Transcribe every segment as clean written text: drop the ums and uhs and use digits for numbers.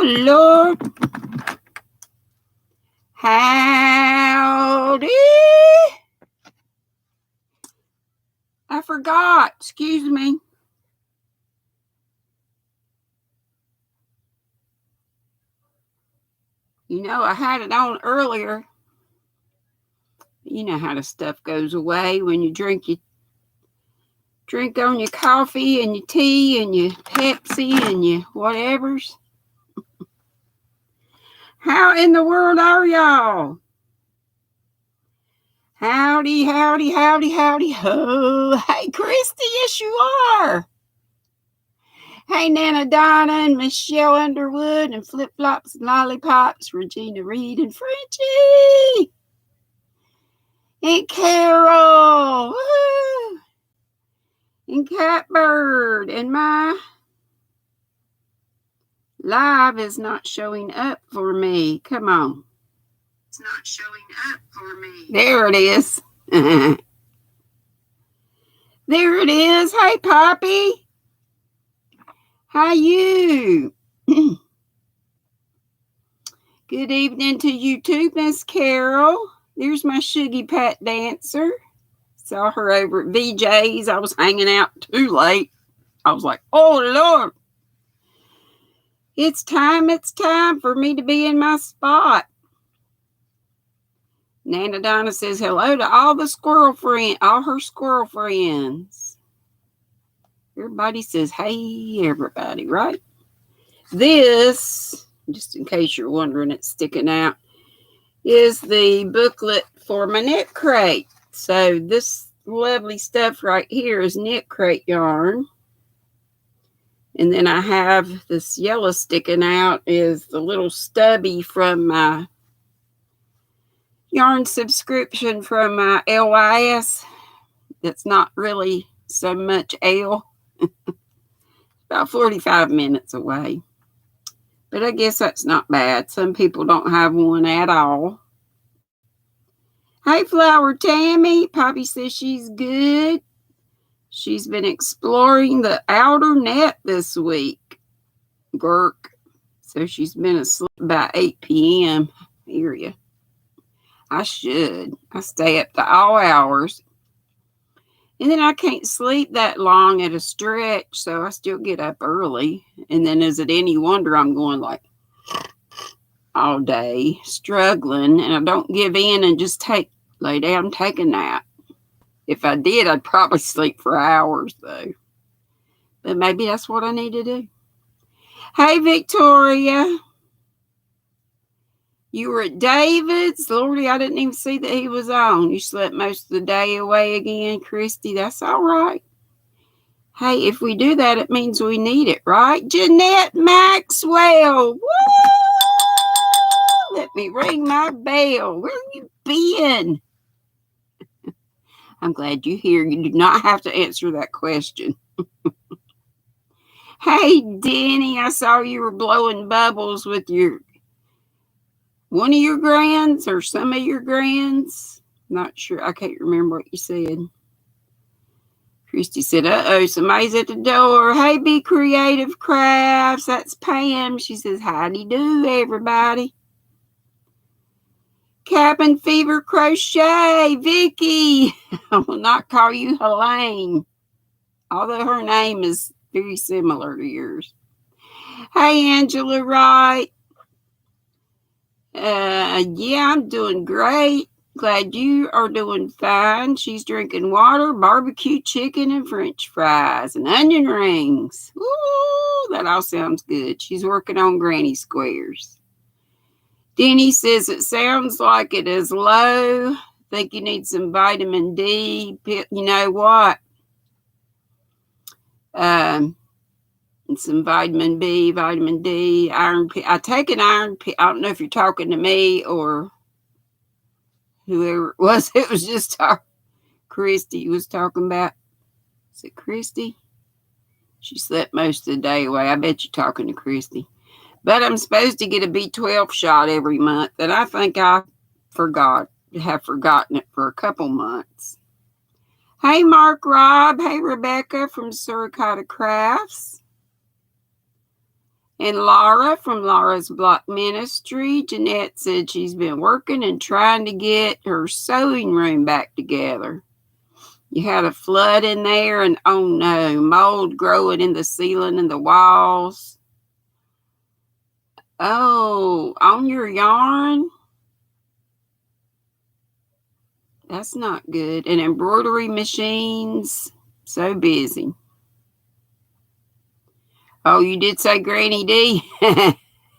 Lord. Howdy. I forgot. Excuse me. You know, I had it on earlier. You know how the stuff goes away when you drink on your coffee and your tea and your Pepsi and your whatevers. How in the world are y'all? Howdy, howdy, howdy, howdy, ho. Hey, Christy, yes you are. Hey, Nana Donna and Michelle Underwood and Flip Flops and Lollipops, Regina Reed and Frenchie. And Carol. Woo. And Catbird. And my live is not showing up for me. Come on. It's not showing up for me. There it is. There it is. Hey, Poppy. How you? Good evening to you too, Miss Carol. There's my Shuggy Pat dancer. Saw her over at VJ's. I was hanging out too late. I was like, oh, Lord. It's time for me to be in my spot. Nana Donna says hello to all her squirrel friends. Everybody says, hey, everybody, right? This, just in case you're wondering, it's sticking out, is the booklet for my knit crate. So this lovely stuff right here is knit crate yarn. And then I have this yellow sticking out is the little stubby from my yarn subscription from my LYS. That's not really so much L. About 45 minutes away. But I guess that's not bad. Some people don't have one at all. Hey, Flower Tammy. Poppy says she's good. She's been exploring the outer net this week. Gurk. So she's been asleep by 8 p.m. Hear ya. I should. I stay up to all hours. And then I can't sleep that long at a stretch, so I still get up early. And then is it any wonder I'm going like all day, struggling, and I don't give in and just lay down and take a nap. If I did, I'd probably sleep for hours, though. But maybe that's what I need to do. Hey, Victoria. You were at David's? Lordy, I didn't even see that he was on. You slept most of the day away again, Christy. That's all right. Hey, if we do that, it means we need it, right? Jeanette Maxwell. Woo! Let me ring my bell. Where have you been? I'm glad you're here. You do not have to answer that question. Hey, Deni, I saw you were blowing bubbles with one of your grands or some of your grands. Not sure. I can't remember what you said. Christy said, uh-oh, somebody's at the door. Hey, Be Creative Crafts. That's Pam. She says, howdy do, everybody. Cabin Fever Crochet. Vicky. I will not call you Helene, although her name is very similar to yours. Hey, Angela Wright. Yeah, I'm doing great. Glad you are doing fine. She's drinking water, barbecue chicken, and French fries, and onion rings. Ooh, that all sounds good. She's working on granny squares. Deni says it sounds like it is low. Think you need some vitamin D. You know what? And some vitamin B, vitamin D, iron. I take an iron. I don't know if you're talking to me or whoever it was. It was just Christy was talking about. Is it Christy? She slept most of the day away. I bet you're talking to Christy. But I'm supposed to get a B12 shot every month, and I think I have forgotten it for a couple months. Hey, Mark Rob. Hey, Rebecca from Suricata Crafts. And Laura from Laura's Block Ministry, Jeanette said she's been working and trying to get her sewing room back together. You had a flood in there, and oh no, mold growing in the ceiling and the walls. Oh, on your yarn? That's not good. And embroidery machines, so busy. Oh, you did say GrannyDee?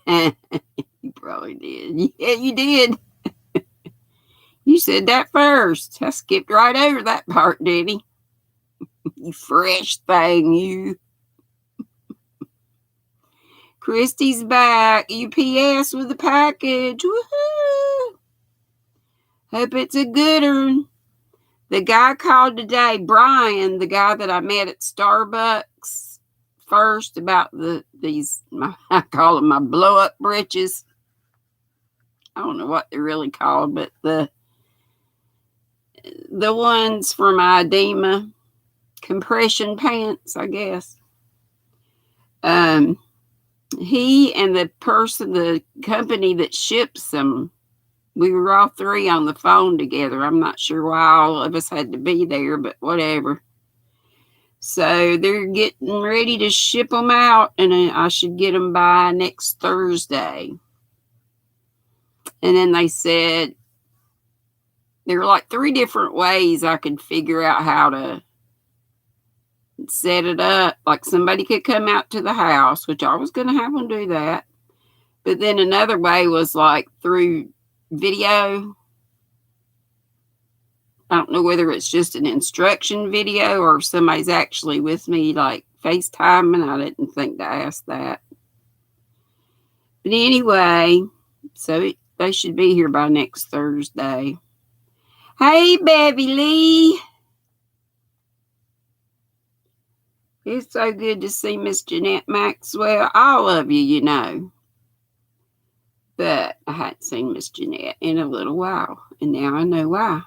You probably did. Yeah, you did. You said that first. I skipped right over that part, Deni. You fresh thing, you. Christy's back. UPS with the package. Woohoo! Hope it's a good one. The guy called today, Brian, the guy that I met at Starbucks first, about these, I call them my blow-up britches. I don't know what they're really called, but the ones for my edema, compression pants, I guess. He and the company that ships them, we were all three on the phone together. I'm not sure why all of us had to be there, but whatever. So they're getting ready to ship them out, and I should get them by next Thursday. And then they said there were like 3 different ways I could figure out how to set it up. Like somebody could come out to the house, which I was going to have them do that. But then another way was like through video. I don't know whether it's just an instruction video or if somebody's actually with me, like FaceTime, and I didn't think to ask that. But anyway, so they should be here by next Thursday. Hey, Bevy Lee. It's so good to see Miss Jeanette Maxwell. All of you, you know. But I hadn't seen Miss Jeanette in a little while, and now I know why.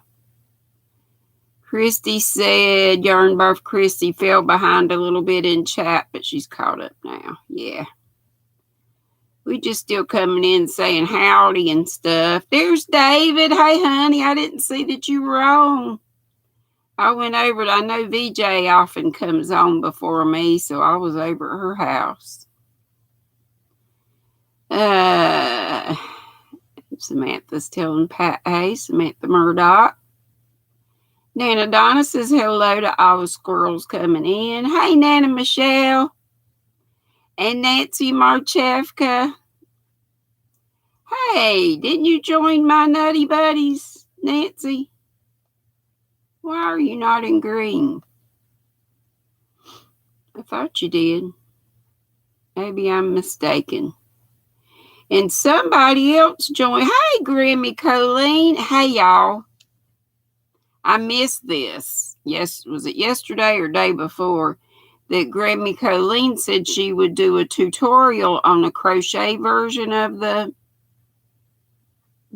Christy said Yarn Barf Christy fell behind a little bit in chat, but she's caught up now. Yeah. We just still coming in saying howdy and stuff. There's David. Hey, honey, I didn't see that you were on. I went over to, I know VJ often comes on before me, so I was over at her house. Samantha's telling Pat, hey, Samantha Murdoch. Nana Donna says hello to all the squirrels coming in. Hey, Nana Michelle. And Nancy Marchevka. Hey, didn't you join my Nutty Buddies, Nancy? Why are you not in green? I thought you did. Maybe I'm mistaken. And somebody else joined. Hey, Grammy Colleen. Hey, y'all. I missed this. Yes, was it yesterday or day before that Grammy Colleen said she would do a tutorial on a crochet version of the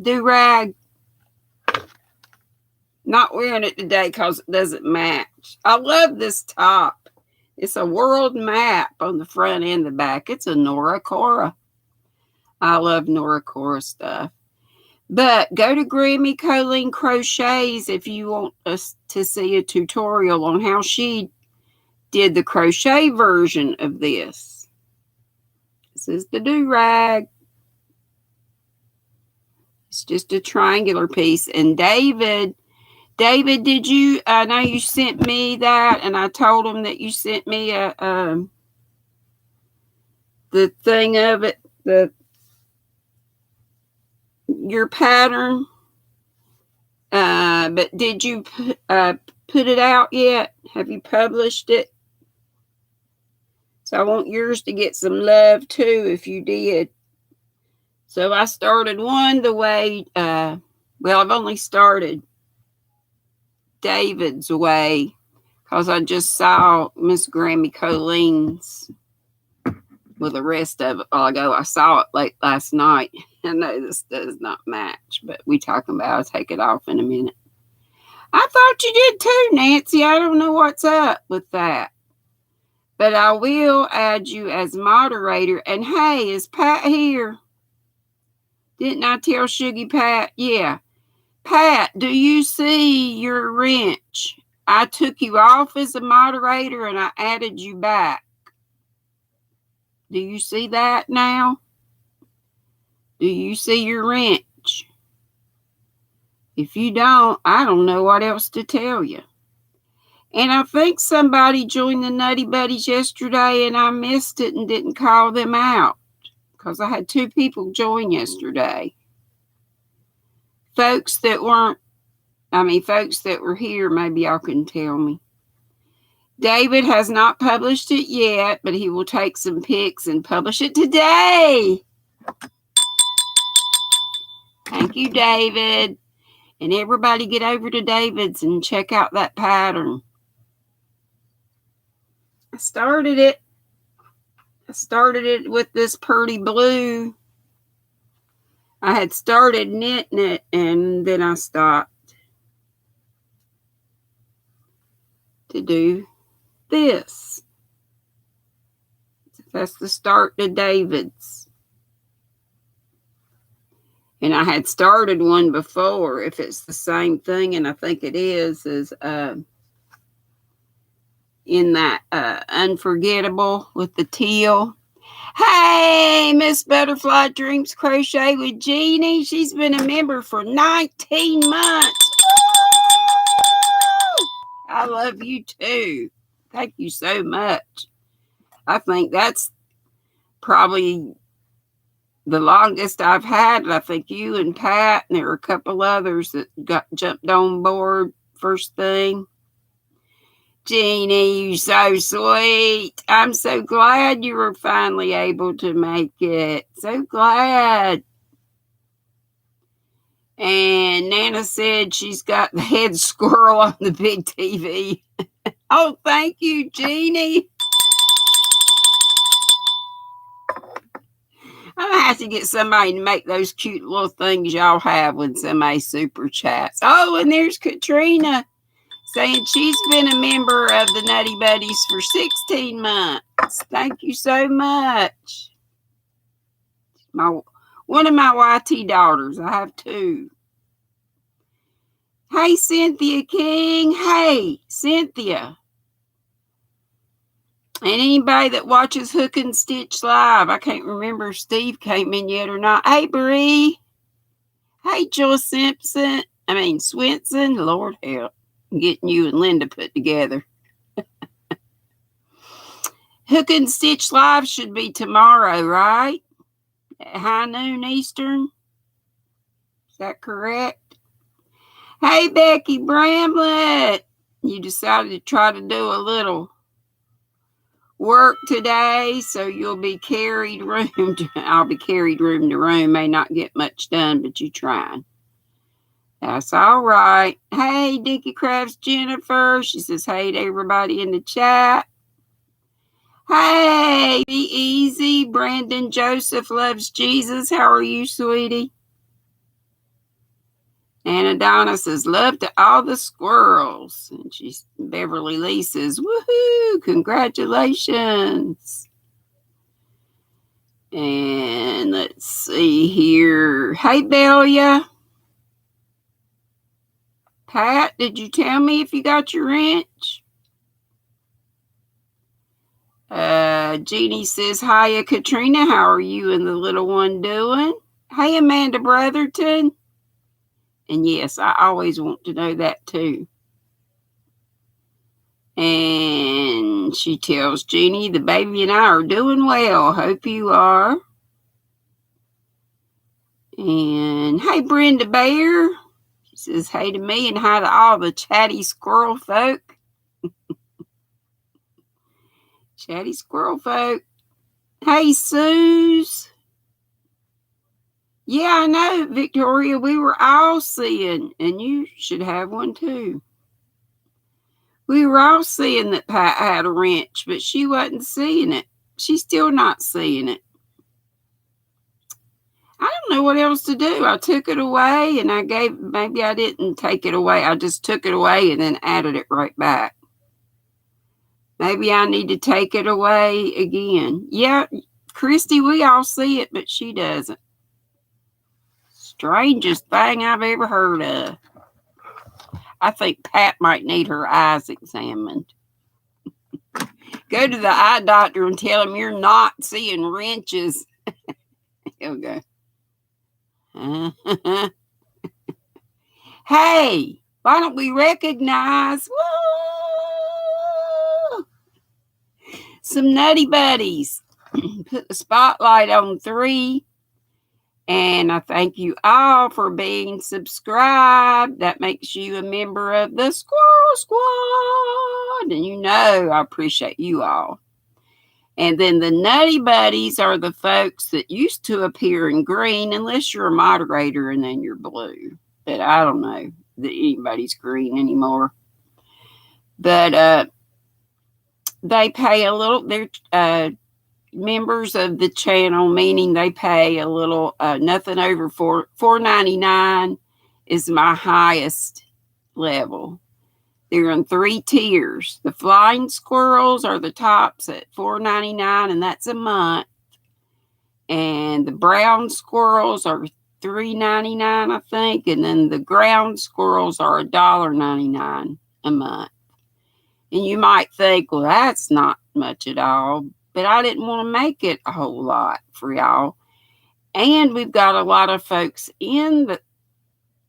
do-rag. Not wearing it today because it doesn't match. I love this top. It's a world map on the front and the back. It's a Nora Cora. I love Nora Cora stuff. But go to Grammy Colleen Crochets if you want us to see a tutorial on how she did the crochet version of this. This is the do-rag. It's just a triangular piece. And David, did you, I know you sent me that, and I told him that you sent me the thing of it, your pattern. But did you put it out yet? Have you published it? So I want yours to get some love too if you did. So I started one the way, well, I've only started David's way because I just saw Miss Grammy Colleen's with the rest of it while ago. I saw it late last night. I know this does not match, but we talking about, I'll take it off in a minute. I thought you did too, Nancy. I don't know what's up with that. But I will add you as moderator. And hey, is Pat here? Didn't I tell Sugar Pat? Yeah. Pat, do you see your wrench? I took you off as a moderator and I added you back. Do you see that now? Do you see your wrench? If you don't, I don't know what else to tell you. And I think somebody joined the Nutty Buddies yesterday and I missed it and didn't call them out because I had 2 people join yesterday. Folks that were here, maybe y'all can tell me. David has not published it yet, but he will take some pics and publish it today. Thank you, David. And everybody get over to David's and check out that pattern. I started it with this pretty blue. I had started knitting it and then I stopped to do this. That's the start to David's. And I had started one before, if it's the same thing, and I think it is in that Unforgettable with the teal. Hey, Miss Butterfly Dreams Crochet with Jeannie. She's been a member for 19 months. Woo! I love you too. Thank you so much. I think that's probably the longest I've had. I think you and Pat, and there were a couple others that jumped on board first thing. Jeannie, you're so sweet. I'm so glad you were finally able to make it. So glad. And Nana said she's got the head squirrel on the big TV. Oh, thank you, Jeannie. I'm going to have to get somebody to make those cute little things y'all have when somebody super chats. Oh, and there's Katrina saying she's been a member of the Nutty Buddies for 16 months. Thank you so much. One of my YT daughters. I have 2. Hey, Cynthia King. Hey, Cynthia. And anybody that watches Hook and Stitch Live, I can't remember if Steve came in yet or not. Hey, Bree. Hey, Joel Swenson. Lord help. I'm getting you and Linda put together. Hook and Stitch Live should be tomorrow, right? At high noon Eastern. Is that correct? Hey, Becky Bramlett. You decided to try to do a little work today, so you'll be carried room to, I'll be carried room to room. May not get much done, but you trying. That's all right. Hey, Dickie Crafts Jennifer. She says hey to everybody in the chat. Hey, be easy. Brandon Joseph loves Jesus. How are you, sweetie? Anna Donna says love to all the squirrels. And Beverly Lee says woohoo, congratulations. And let's see here. Hey, Belia. Pat, did you tell me if you got your wrench? Jeannie says, hiya, Katrina. How are you and the little one doing? Hey, Amanda Brotherton. And yes, I always want to know that too. And she tells Jeannie, the baby and I are doing well. Hope you are. And hey, Brenda Bear. She says hey to me and hi to all the chatty squirrel folk. Chatty squirrel folk. Hey, Suze. Yeah, I know, Victoria. We were all seeing, and you should have one too. We were all seeing that Pat had a wrench, but she wasn't seeing it. She's still not seeing it. I don't know what else to do. I took it away and maybe I didn't take it away. I just took it away and then added it right back. Maybe I need to take it away again. Yeah, Christy, we all see it, but she doesn't. Strangest thing I've ever heard of. I think Pat might need her eyes examined. Go to the eye doctor and tell him you're not seeing wrenches. He'll go. Hey, why don't we recognize some nutty buddies? Put the spotlight on 3. And I thank you all for being subscribed. That makes you a member of the Squirrel Squad. And you know I appreciate you all. And then the Nutty Buddies are the folks that used to appear in green, unless you're a moderator and then you're blue. But I don't know that anybody's green anymore. But they pay a little. They're members of the channel, meaning they pay a little. Nothing over $4.99 is my highest level. They're in 3 tiers. The flying squirrels are the tops at $4.99, and that's a month. And the brown squirrels are $3.99, I think. And then the ground squirrels are $1.99 a month. And you might think, well, that's not much at all. But I didn't want to make it a whole lot for y'all. And we've got a lot of folks in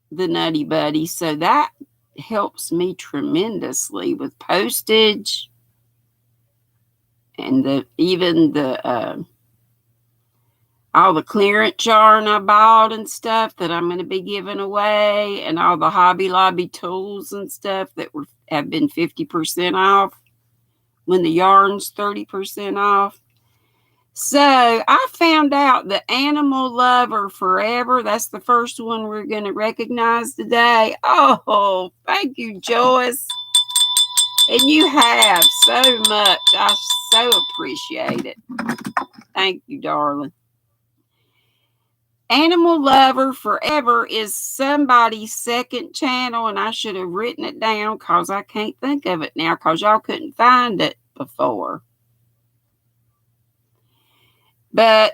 the Nutty Buddy, so that helps me tremendously with postage and even all the clearance yarn I bought and stuff that I'm going to be giving away, and all the Hobby Lobby tools and stuff that have been 50% off when the yarn's 30% off. So I found out the Animal Lover Forever. That's the first one we're going to recognize today. Oh, thank you, Joyce. And you have so much. I so appreciate it. Thank you, darling. Animal Lover Forever is somebody's second channel, and I should have written it down because I can't think of it now because y'all couldn't find it before. But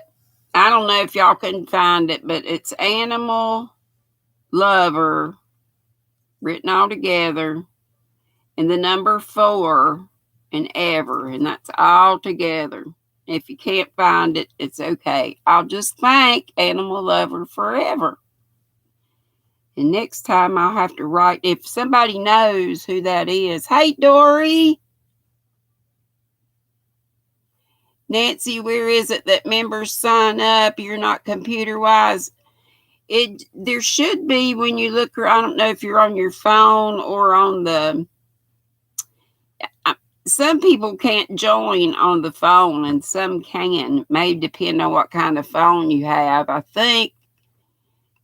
I don't know if y'all can find it, but it's Animal Lover written all together, and the number 4 and ever, and that's all together. If you can't find it, it's okay. I'll just thank Animal Lover Forever. And next time I'll have to write, if somebody knows who that is. Hey, Dory. Nancy, where is it that members sign up? You're not computer wise. There should be when you look. I don't know if you're on your phone or on the. Some people can't join on the phone, and some can. May depend on what kind of phone you have. I think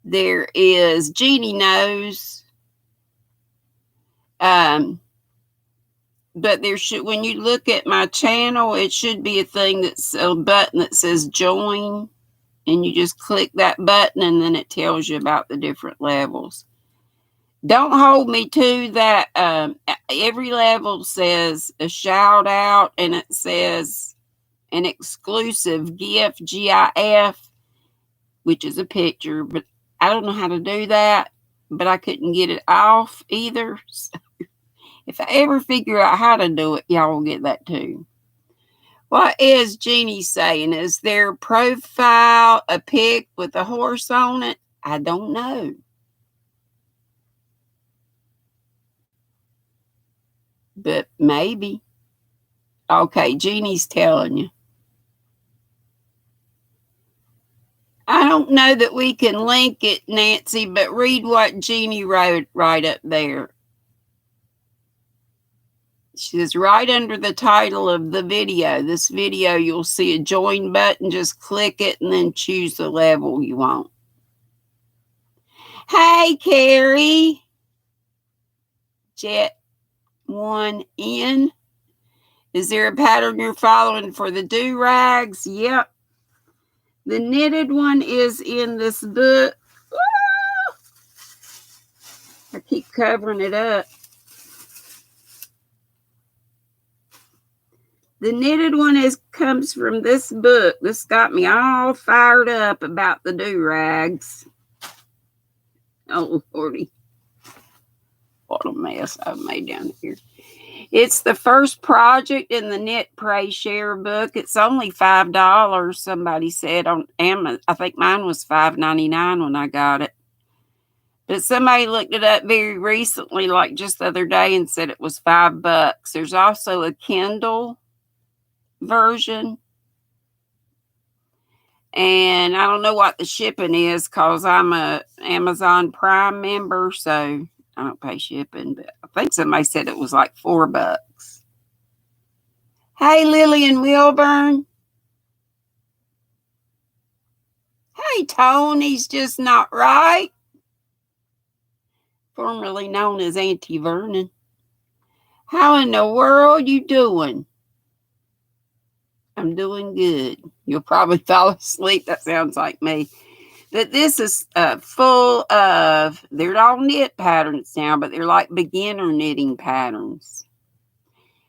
there is. Jeannie knows. But there should, when you look at my channel, it should be a thing that's a button that says join, and you just click that button, and then it tells you about the different levels. Don't hold me to that. Every level says a shout out, and it says an exclusive GIF, GIF, which is a picture, but I don't know how to do that, but I couldn't get it off either. So if I ever figure out how to do it, y'all will get that too. What is Jeannie saying? Is their profile a pic with a horse on it? I don't know. But maybe. Okay, Jeannie's telling you. I don't know that we can link it, Nancy, but read what Jeannie wrote right up there. She says, right under the title of the video, this video, you'll see a join button. Just click it and then choose the level you want. Hey, Carrie. Jet 1N. Is there a pattern you're following for the do-rags? Yep. The knitted one is in this book. Woo! I keep covering it up. The knitted one comes from this book. This got me all fired up about the do-rags. Oh, Lordy. What a mess I've made down here. It's the first project in the Knit, Pray, Share book. It's only $5, somebody said on Amazon. I think mine was $5.99 when I got it. But somebody looked it up very recently, like just the other day, and said it was $5. There's also a Kindle version. And I don't know what the shipping is because I'm a Amazon Prime member, so I don't pay shipping. But I think somebody said it was like $4. Hey, Lillian Wilburn. Hey, Tony's just not right. Formerly known as Auntie Vernon. How in the world you doing? I'm doing good. You'll probably fall asleep. That sounds like me. But this is full of, they're all knit patterns now, but they're like beginner knitting patterns.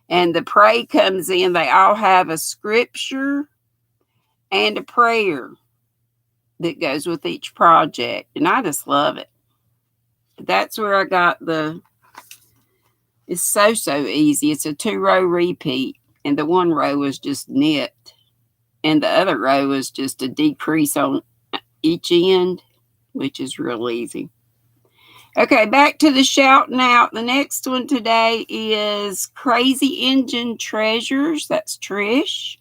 And the pray comes in. They all have a scripture and a prayer that goes with each project. And I just love it. That's where I got it's so easy. It's a 2-row repeat. And the one row was just knit. And the other row was just a decrease on each end, which is real easy. Okay, back to the shouting out. The next one today is Crazy Engine Treasures. That's Trish.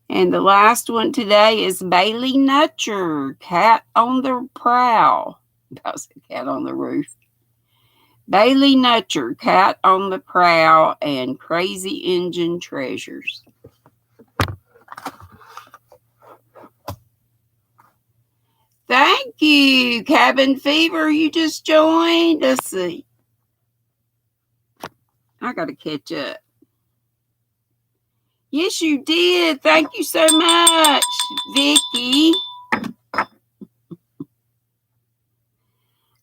And the last one today is Bailey Nutcher, Cat on the Prowl. I said Cat on the Roof. Bailey Nutcher, Cat on the Prowl, and Crazy Engine Treasures. Thank you, Cabin Fever. You just joined. Let's see. I got to catch up. Yes, you did. Thank you so much, Vicky.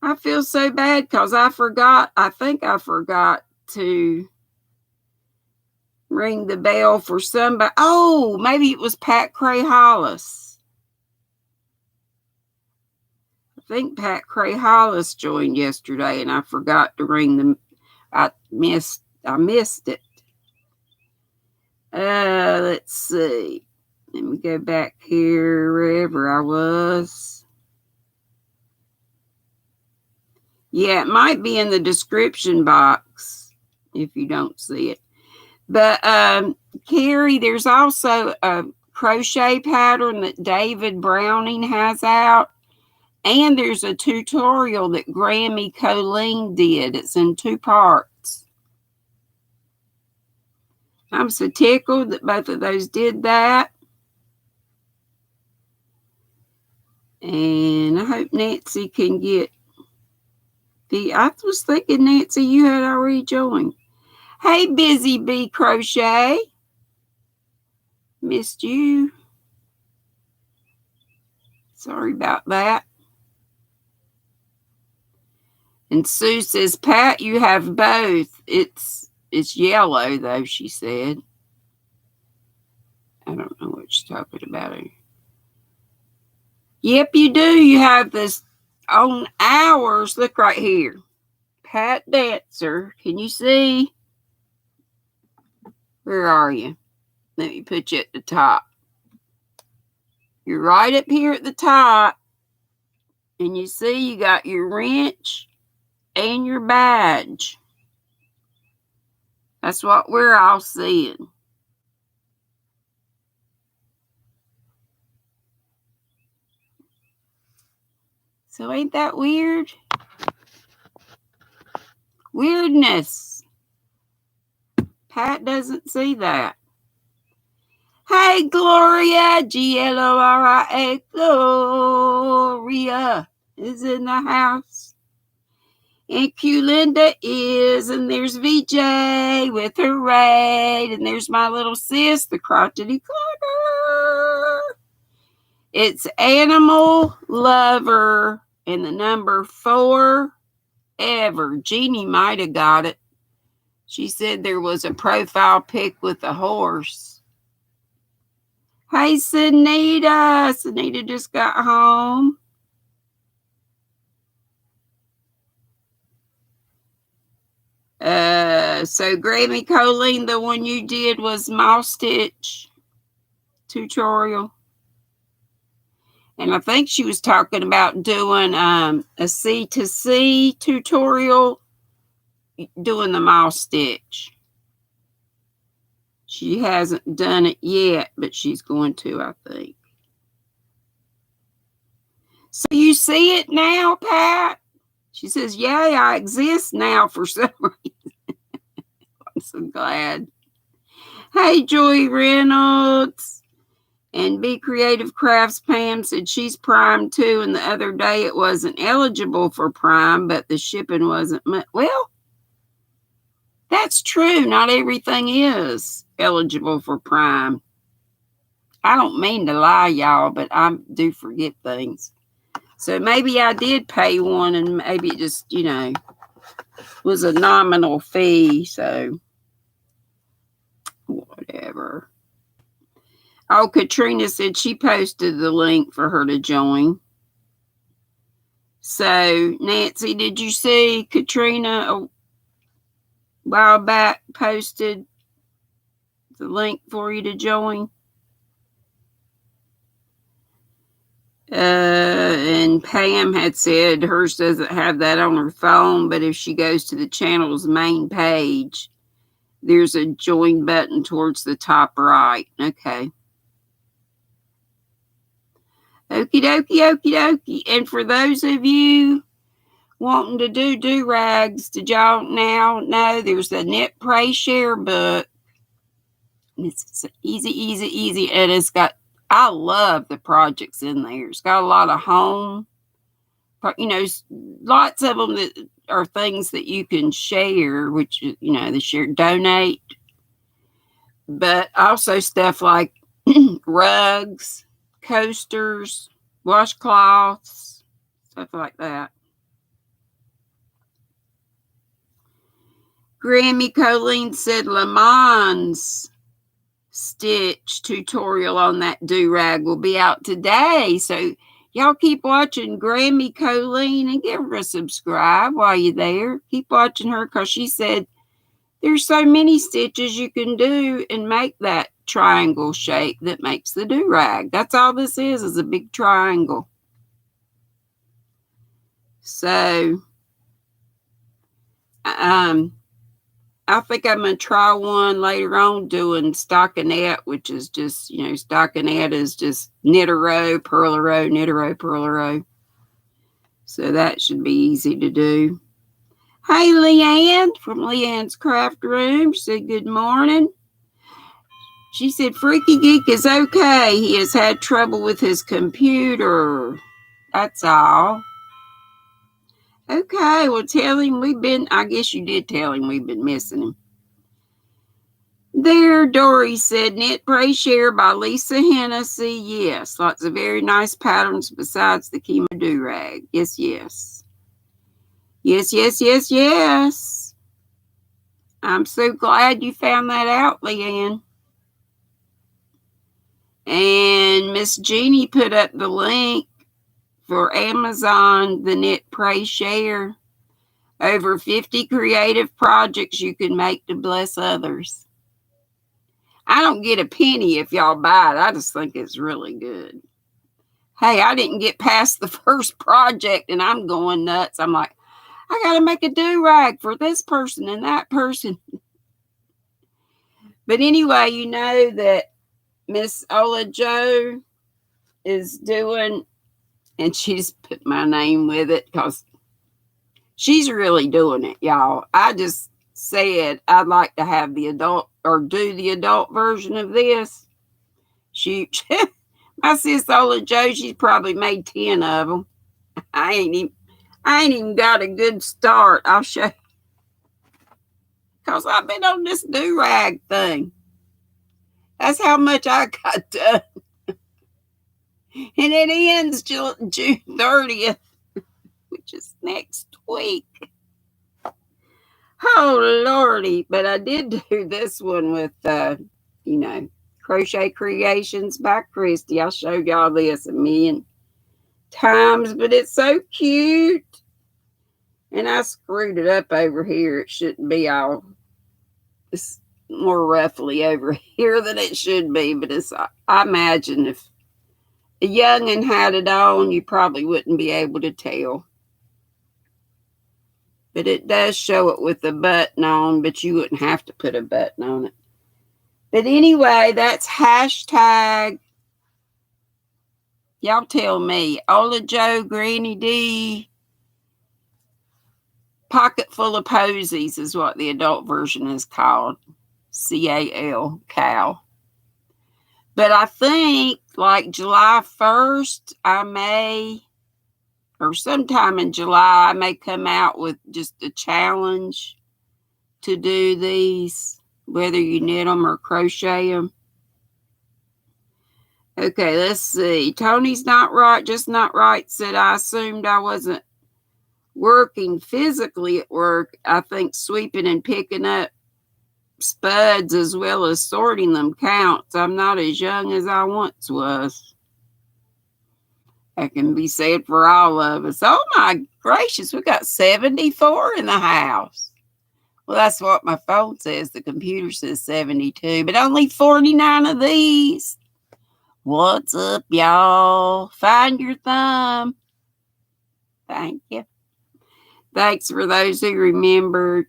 I feel so bad because I think I forgot to ring the bell for somebody. Oh, maybe it was Pat Cray Hollis. I think Pat Cray Hollis joined yesterday and I forgot to ring them. I missed it. Let's see. Let me go back here wherever I was. Yeah, it might be in the description box if you don't see it. But Carrie, there's also a crochet pattern that David Browning has out. And there's a tutorial that Grammy Colleen did. It's in 2 parts. I'm so tickled that both of those did that. And I hope Nancy can get I was thinking, Nancy, you had already joined. Hey, Busy Bee Crochet. Missed you. Sorry about that. And Sue says, Pat, you have both. It's yellow, though, she said. I don't know what she's talking about here. Yep, you do. You have this on ours. Look right here. Pat Dancer. Can you see? Where are you? Let me put you at the top. You're right up here at the top. And you see you got your wrench and your badge. That's what we're all seeing. So ain't that weird? Weirdness. Pat doesn't see that. Hey, Gloria, Gloria, Gloria is in the house. And Q Linda is, and there's VJ with her raid, and there's my little sis, the crotchety clogger. It's Animal Lover and the number 4 ever. Jeannie might have got it. She said there was a profile pic with a horse. Hey, Sunita. Sunita just got home. So Grammy Colleen, the one you did was mouse stitch tutorial. And I think she was talking about doing a C2C tutorial, doing the mouse stitch. She hasn't done it yet, but she's going to, I think. So you see it now, Pat? She says, yay, I exist now for some reason. I'm so glad. Hey, Joy Reynolds. And Be Creative Crafts Pam said she's Prime too. And the other day it wasn't eligible for Prime, but the shipping wasn't much. Well, that's true. Not everything is eligible for Prime. I don't mean to lie, y'all, but I do forget things. So maybe I did pay one and maybe it just, was a nominal fee. So whatever. Oh, Katrina said she posted the link for her to join. So, Nancy, did you see Katrina a while back posted the link for you to join? And Pam had said hers doesn't have that on her phone, but if she goes to the channel's main page, there's a join button towards the top right. Okay. Okie dokie, okie dokie. And for those of you wanting to do do-rags, did y'all now know there's the Knit, Pray, Share book? And it's easy. And it's got, I love the projects in there. It's got a lot of home, lots of them that are things that you can share, which, they share, donate. But also stuff like rugs, coasters, washcloths, stuff like that. Grammy Colleen said Lamont's stitch tutorial on that do-rag will be out today. So y'all keep watching Grammy Colleen and give her a subscribe while you're there. Keep watching her because she said there's so many stitches you can do and make that triangle shape that makes the do-rag. That's all this is a big triangle. So, I think I'm going to try one later on doing stockinette, which is just, stockinette is just knit a row, purl a row, knit a row, purl a row. So that should be easy to do. Hey, Leanne from Leanne's Craft Room. She said, good morning. She said, Freaky Geek is okay. He has had trouble with his computer. That's all. Okay, well, tell him I guess you did tell him we've been missing him. There, Dory said, Knit, Pray, Share by Lisa Hennessy. Yes, lots of very nice patterns besides the Chemo Do-Rag. Yes. Yes. I'm so glad you found that out, Leanne. And Miss Jeannie put up the link for Amazon, the Knit, Pray, Share. Over 50 creative projects you can make to bless others. I don't get a penny if y'all buy it. I just think it's really good. Hey, I didn't get past the first project and I'm going nuts. I'm like, I got to make a do-rag for this person and that person. But anyway, you know that Miss Ola Joe is doing, and she's put my name with it because she's really doing it, y'all. I just said I'd like to have the adult or do the adult version of this. My sis Ola Joe, she's probably made 10 of them. I ain't even got a good start. I'll show you. Because I've been on this do-rag thing. That's how much I got done. And it ends June 30th, which is next week. Oh, Lordy. But I did do this one with, Crochet Creations by Christy. I showed y'all this a million times, but it's so cute. And I screwed it up over here. It shouldn't be all, it's more roughly over here than it should be. But I imagine if a young'un had it on, you probably wouldn't be able to tell. But it does show it with a button on, but you wouldn't have to put a button on it. But anyway, that's hashtag, y'all tell me, Ola Joe, GrannyDee, Pocket Full of Posies is what the adult version is called. C-A-L, Cal. But I think like July 1st, I may, or sometime in July, I may come out with just a challenge to do these, whether you knit them or crochet them. Okay, let's see. Tony's not right, just not right, said I assumed I wasn't working physically at work. I think sweeping and picking up spuds as well as sorting them counts. I'm not as young as I once was. That can be said for all of us. Oh my gracious, we got 74 in the house. Well, that's what my phone says. The computer says 72, but only 49 of these. What's up, y'all? Find your thumb. Thank you. Thanks for those who remembered.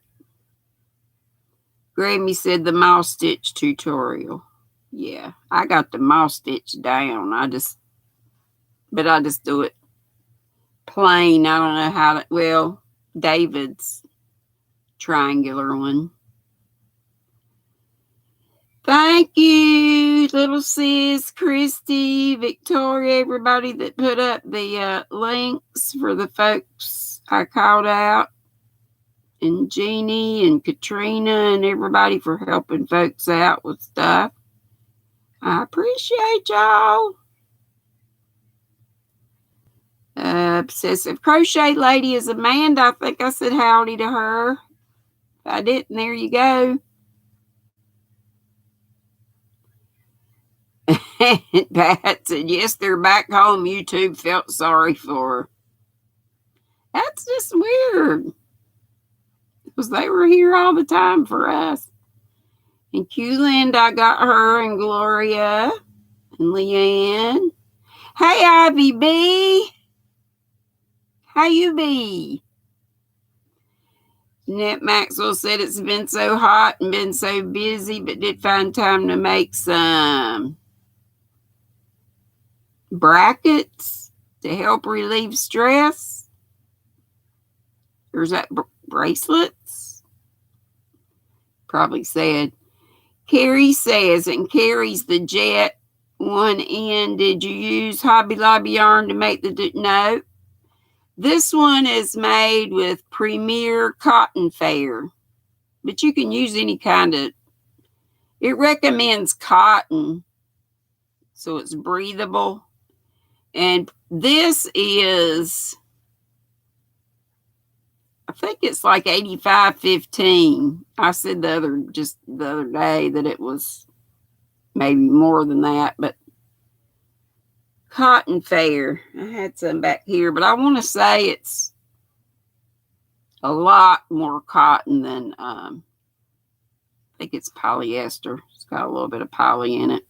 Grammy said the moss stitch tutorial. Yeah, I got the moss stitch down. I just do it plain. I don't know how to, well, David's triangular one. Thank you, little sis, Christy, Victoria, everybody that put up the links for the folks I called out, and Jeannie and Katrina and everybody for helping folks out with stuff. I appreciate y'all. Obsessive Crochet Lady is Amanda. I think I said howdy to her. If I didn't, there you go. And Pat said, yes, they're back home. YouTube felt sorry for her. That's just weird. Because they were here all the time for us. And Q-Land, I got her, and Gloria and Leanne. Hey, Ivy B. How you be? Jeanette Maxwell said it's been so hot and been so busy, but did find time to make some brackets to help relieve stress. Or is that bracelets? Probably said. Carrie says, and Carrie's the jet one end. Did you use Hobby Lobby yarn to make the... No. This one is made with Premier Cotton Fair. But you can use any kind of... It recommends cotton. So it's breathable. And this is... I think it's like 85.15. I said the other day that it was maybe more than that, but Cotton Fair. I had some back here, but I want to say it's a lot more cotton than I think it's polyester. It's got a little bit of poly in it.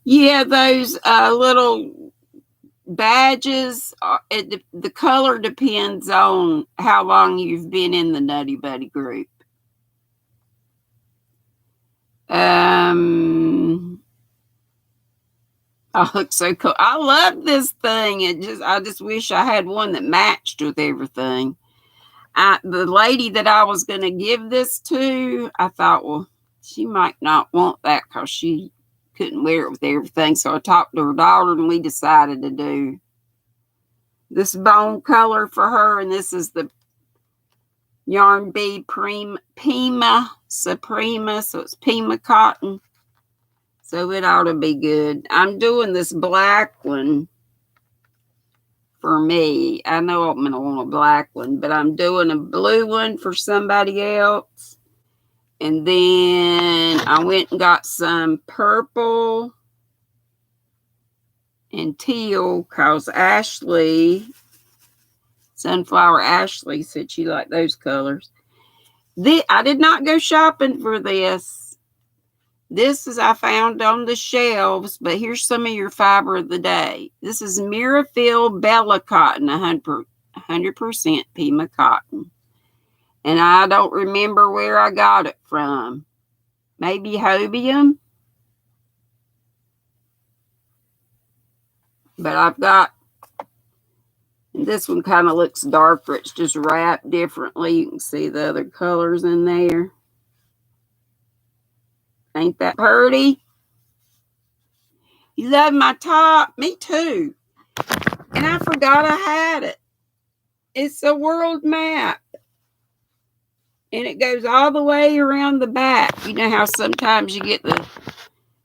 Yeah, those little badges, the color depends on how long you've been in the Nutty Buddy group. I look so cool. I love this thing. I just wish I had one that matched with everything. The lady that I was going to give this to, I thought, well, she might not want that because she couldn't wear it with everything. So I talked to her daughter and we decided to do this bone color for her. And this is the Yarn Bee Pima Suprema. So it's Pima cotton. So it ought to be good. I'm doing this black one for me. I know I'm going to want a black one, but I'm doing a blue one for somebody else. And then I went and got some purple and teal because Sunflower Ashley said she liked those colors. I did not go shopping for this. This is I found on the shelves, but here's some of your fiber of the day. This is Mirafield Bella Cotton, 100% Pima cotton. And I don't remember where I got it from. Maybe Hobium. But I've got, and this one kind of looks darker. It's just wrapped differently. You can see the other colors in there. Ain't that pretty? You love my top? Me too. And I forgot I had it. It's a world map. And it goes all the way around the back. You know how sometimes you get the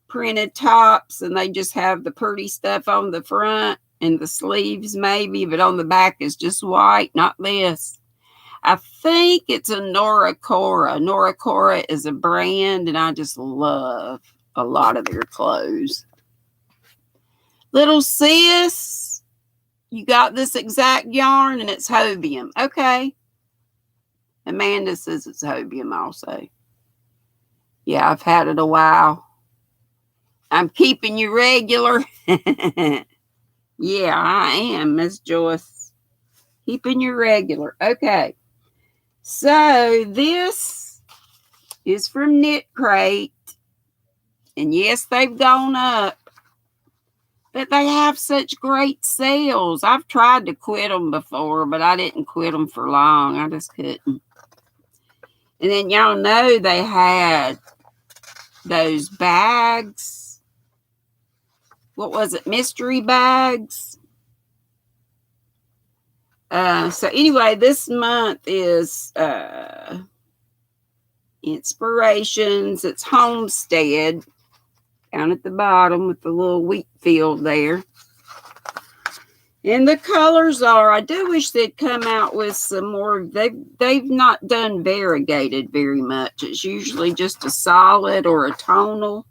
printed tops and they just have the pretty stuff on the front and the sleeves maybe, but on the back is just white, not this. I think it's a Nora Cora. Nora Cora is a brand, and I just love a lot of their clothes. Little sis, you got this exact yarn, and it's Hobium. Okay. Amanda says it's Hobium also. Yeah, I've had it a while. I'm keeping you regular. Yeah, I am, Miss Joyce. Keeping you regular. Okay. So this is from Knit Crate. And yes, they've gone up. But they have such great sales. I've tried to quit them before, but I didn't quit them for long. I just couldn't. And then y'all know they had those bags. What was it? Mystery bags. So anyway, this month is Inspirations. It's Homestead down at the bottom with the little wheat field there. And the colors are, I do wish they'd come out with some more. They've not done variegated very much. It's usually just a solid or a tonal.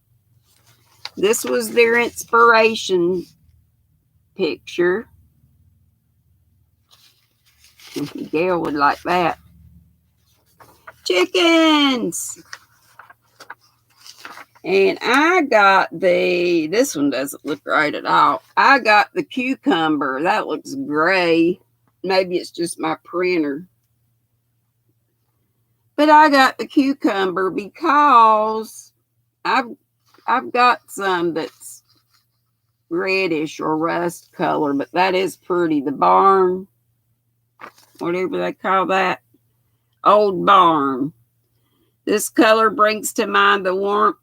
This was their inspiration picture. Gail would like that. Chickens! And I got this one doesn't look right at all. I got the cucumber. That looks gray. Maybe it's just my printer. But I got the cucumber because I've got some that's reddish or rust color, but that is pretty. The barn, whatever they call that, old barn. This color brings to mind the warm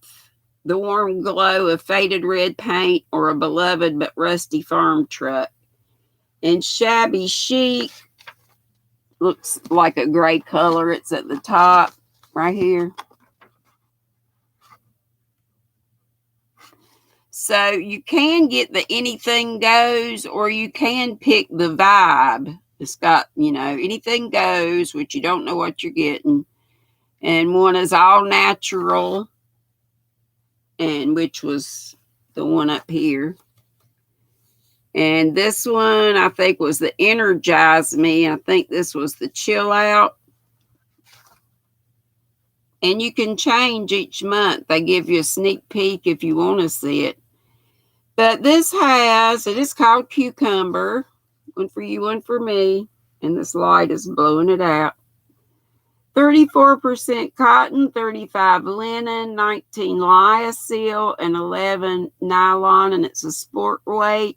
glow of faded red paint or a beloved but rusty farm truck. And shabby chic looks like a gray color. It's at the top right here. So you can get the anything goes, or you can pick the vibe. It's got, anything goes, which you don't know what you're getting. And one is all natural, and which was the one up here. And this one, I think, was the Energize Me. I think this was the Chill Out. And you can change each month. They give you a sneak peek if you want to see it. But this it is called Cucumber. One for you, one for me. And this light is blowing it out. 34% cotton, 35 linen, 19 lyocell, and 11 nylon. And it's a sport weight.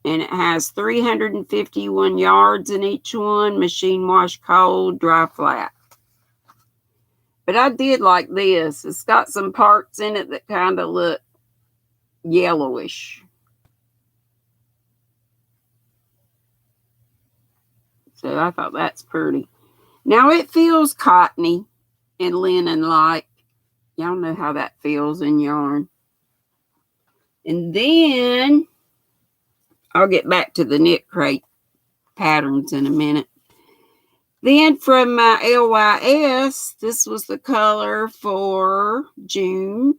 And it has 351 yards in each one. Machine wash cold, dry flat. But I did like this. It's got some parts in it that kind of look yellowish. So I thought that's pretty. Now it feels cottony and linen-like. Y'all know how that feels in yarn. And then I'll get back to the knit crate patterns in a minute. Then from my LYS, this was the color for June.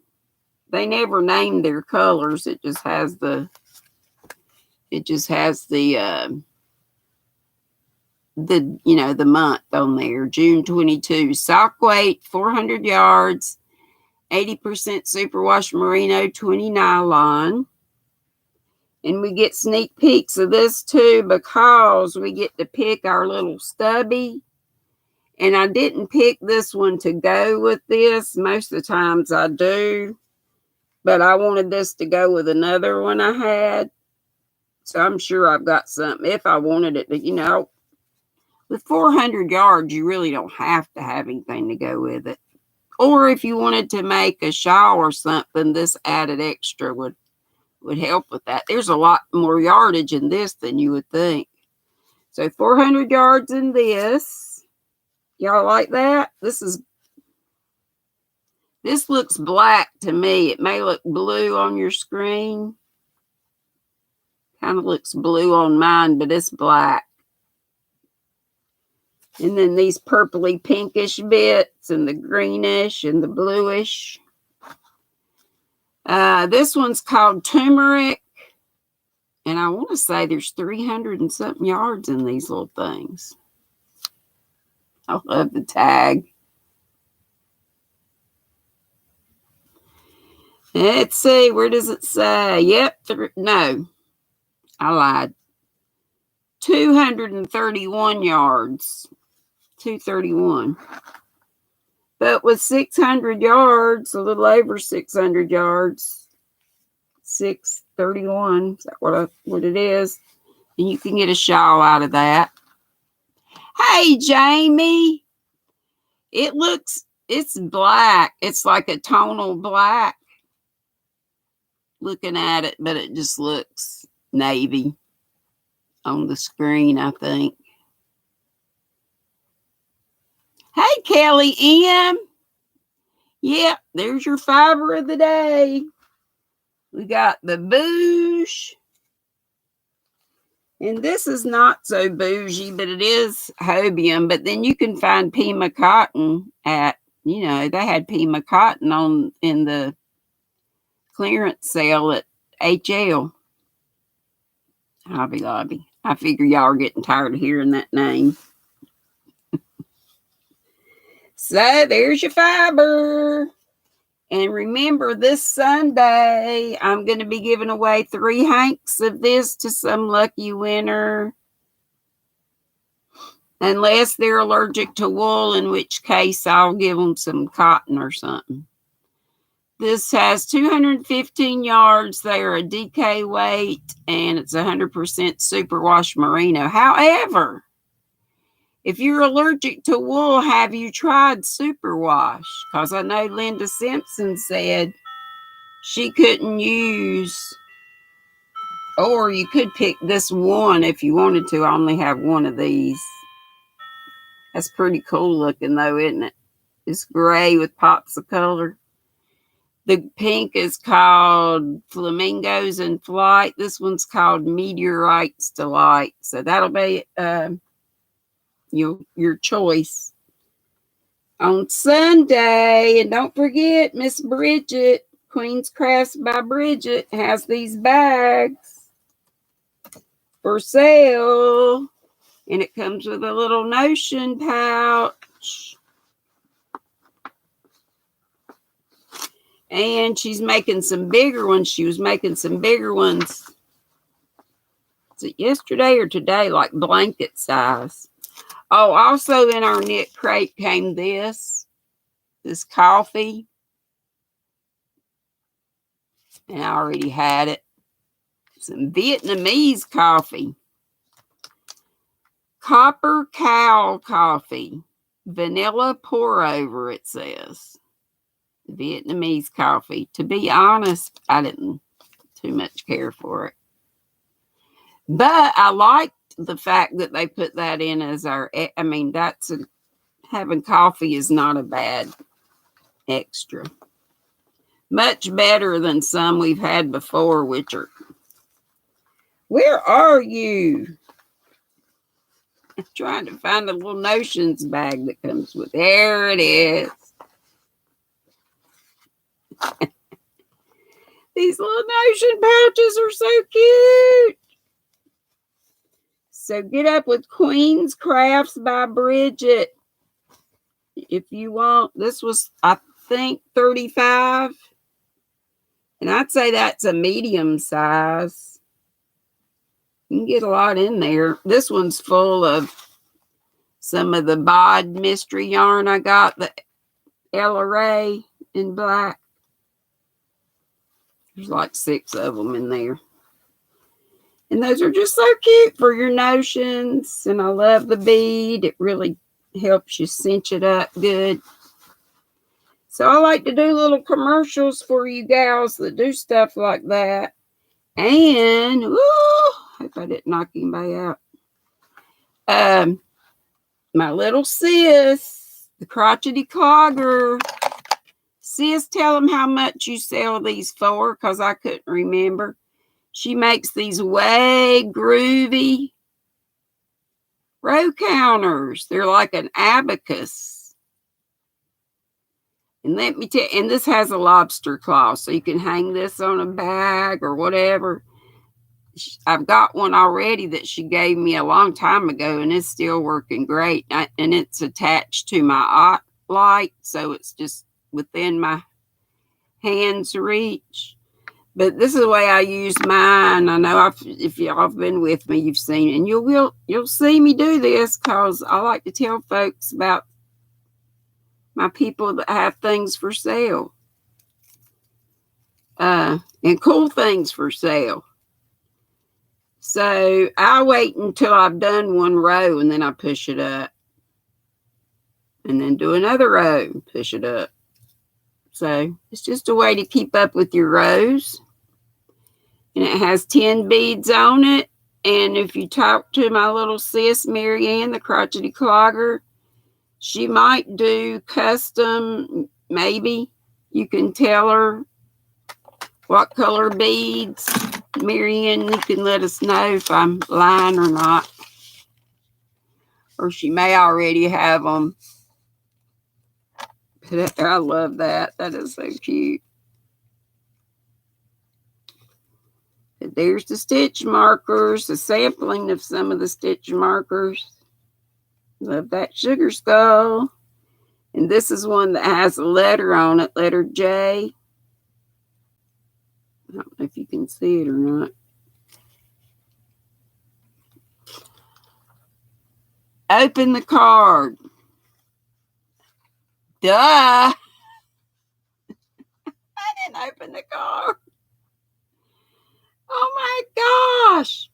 They never named their colors. It just has the the month on there. June 22. Sock weight 400 yards, 80% superwash merino, 20 nylon. And we get sneak peeks of this too because we get to pick our little stubby. And I didn't pick this one to go with this. Most of the times I do. But I wanted this to go with another one I had. So I'm sure I've got something. If I wanted it to, with 400 yards, you really don't have to have anything to go with it. Or if you wanted to make a shawl or something, this added extra would help with that. There's a lot more yardage in this than you would think. So 400 yards in this. Y'all like that? This looks black to me. It may look blue on your screen. Kind of looks blue on mine, but it's black. And then these purpley pinkish bits and the greenish and the bluish. This one's called turmeric. And I want to say there's 300 and something yards in these little things. I love the tag. Let's see, where does it say? Yep, no, I lied. 231 yards. 231. But with 600 yards, a little over 600 yards, 631, is that what it is? And you can get a shawl out of that. Hey, Jamie. It's black. It's like a tonal black. Looking at it, but it just looks navy on the screen, I think. Hey, Kelly M. Yep, there's your fiber of the day. We got the bouge. And this is not so bougie, but it is hobium. But then you can find Pima cotton at, they had Pima cotton in the clearance sale at HL. Hobby Lobby. I figure y'all are getting tired of hearing that name. So there's your fiber. And remember, this Sunday, I'm going to be giving away 3 hanks of this to some lucky winner. Unless they're allergic to wool, in which case I'll give them some cotton or something. This has 215 yards. They are a DK weight, and it's 100% superwash merino. However, if you're allergic to wool, have you tried superwash? Because I know Linda Simpson said she couldn't use, or you could pick this one if you wanted to. I only have one of these. That's pretty cool looking though, isn't it? It's gray with pops of color. The pink is called Flamingos in Flight. This one's called Meteorites Delight. So that'll be your choice on Sunday. And don't forget, Miss Bridget, Queen's Crafts by Bridget, has these bags for sale. And it comes with a little notion pouch. And she's making some bigger ones. She was making some bigger ones. Is it yesterday or today? Like blanket size. Oh, also in our knit crate came this coffee. And I already had it. Some Vietnamese coffee. Copper Cow coffee. Vanilla pour over, it says. Vietnamese coffee. To be honest, I didn't too much care for it. But I liked the fact that they put that in as our, having coffee is not a bad extra. Much better than some we've had before, which are Where are you? I'm trying to find the little notions bag that comes with. There it is. These little notion pouches are so cute. So get up with Queen's Crafts by Bridget. If you want, this was, I think, $35. And I'd say that's a medium size. You can get a lot in there. This one's full of some of the Bod mystery yarn I got, the LRA in black. There's like 6 of them in there. And those are just so cute for your notions. And I love the bead. It really helps you cinch it up good. So I like to do little commercials for you gals that do stuff like that. And, hope I didn't knock anybody out. My little sis, the crotchety clogger. Sis, tell them how much you sell these for, because I couldn't remember. She makes these way groovy row counters. They're like an abacus. And let me tell you, and this has a lobster claw, so you can hang this on a bag or whatever. I've got one already that she gave me a long time ago, and it's still working great. And it's attached to my light, so it's just within my hand's reach. But this is the way I use mine. I know if y'all have been with me, you've seen it. And you'll see me do this, because I like to tell folks about my people that have things for sale. And cool things for sale. So I wait until I've done one row, and then I push it up. And then do another row and push it up. So it's just a way to keep up with your rows. And it has 10 beads on it. And if you talk to my little sis, Marianne, the crotchety clogger, she might do custom. Maybe you can tell her what color beads. Marianne, you can let us know if I'm lying or not. Or she may already have them. But I love that. That is so cute. But there's the stitch markers, a sampling of some of the stitch markers. Love that sugar skull. And this is one that has a letter on it, letter J. I don't know if you can see it or not. Open the card. Duh. I didn't open the card. Oh my gosh.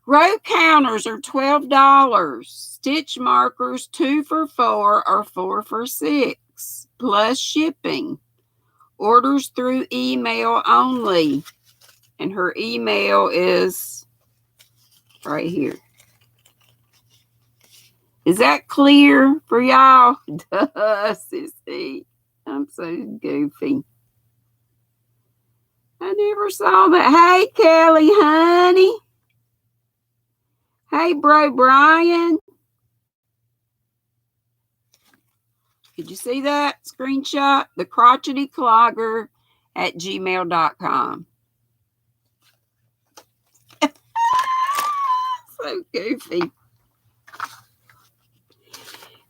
Row counters are $12. Stitch markers 2 for $4 or 4 for $6, plus shipping. Orders through email only. And her email is right here. Is that clear for y'all? Duh, sissy. I'm so goofy. I never saw that. Hey, Kelly, honey. Hey, bro, Brian. Did you see that screenshot? The crotchety clogger at gmail.com. So goofy.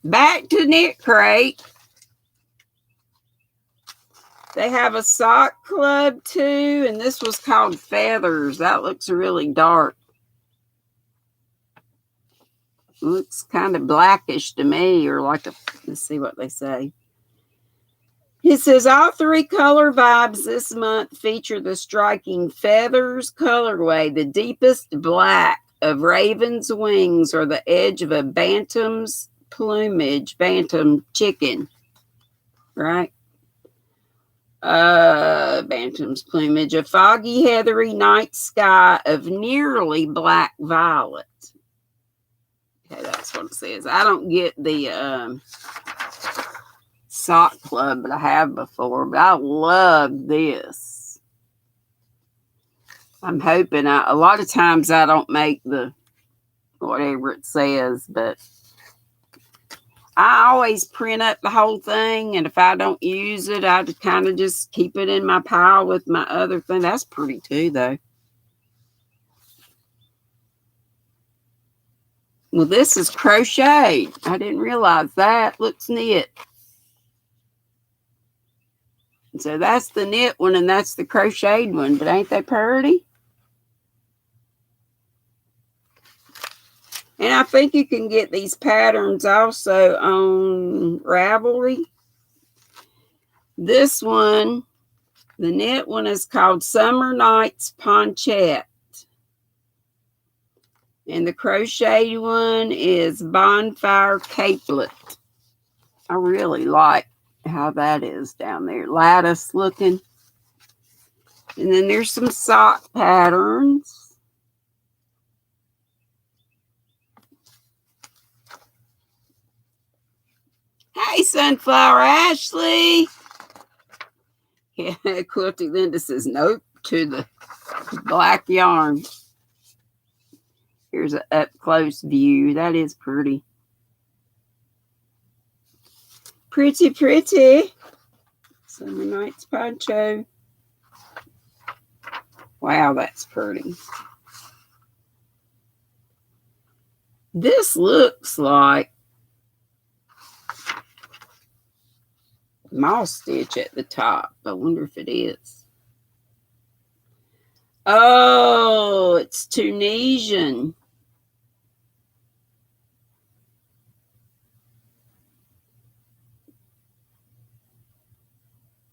Back to Knit Crate. They have a sock club too, and this was called Feathers. That looks really dark. Looks kind of blackish to me, or like a, let's see what they say. It says all 3 color vibes this month feature the striking Feathers colorway, the deepest black of raven's wings or the edge of a bantam's plumage, bantam chicken, right? Bantam's plumage, a foggy, heathery night sky of nearly black violet. Okay, that's what it says. I don't get the sock club, but I have before. But I love this. I'm hoping a lot of times I don't make the whatever it says, but I always print up the whole thing, and if I don't use it, I kind of just keep it in my pile with my other thing. That's pretty too, though. Well, this is crocheted. I didn't realize that. Looks neat. So that's the knit one, and that's the crocheted one. But ain't they pretty? And I think you can get these patterns also on Ravelry. This one, the knit one, is called Summer Nights Ponchette. And the crocheted one is Bonfire Capelet. I really like how that is down there. Lattice looking. And then there's some sock patterns. Hey, Sunflower Ashley. Yeah, Quilty Linda says nope to the black yarn. Here's an up-close view. That is pretty. Pretty, pretty. Summer Nights Poncho. Wow, that's pretty. This looks like moss stitch at the top. I wonder if it is. Oh, it's Tunisian.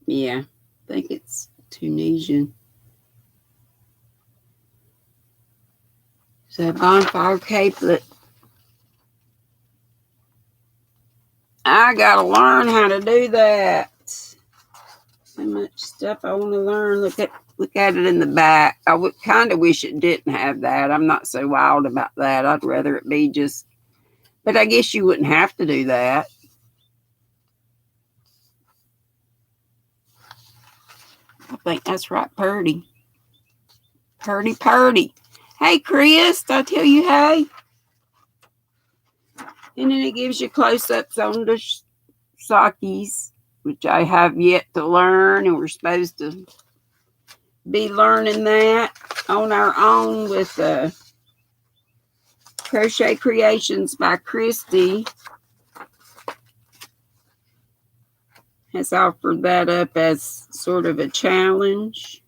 Yeah, I think it's Tunisian. So Bonfire Capelet. I gotta learn how to do that. So much stuff I want to learn. Look at it in the back. I would kind of wish it didn't have that. I'm not so wild about that. I'd rather it be just. But I guess you wouldn't have to do that. I think that's right, purdy. Purdy, purdy. Hey, Chris, did I tell you hey? And then it gives you close-ups on the sockies, which I have yet to learn, and we're supposed to be learning that on our own with Crochet Creations by Christy. Has offered that up as sort of a challenge.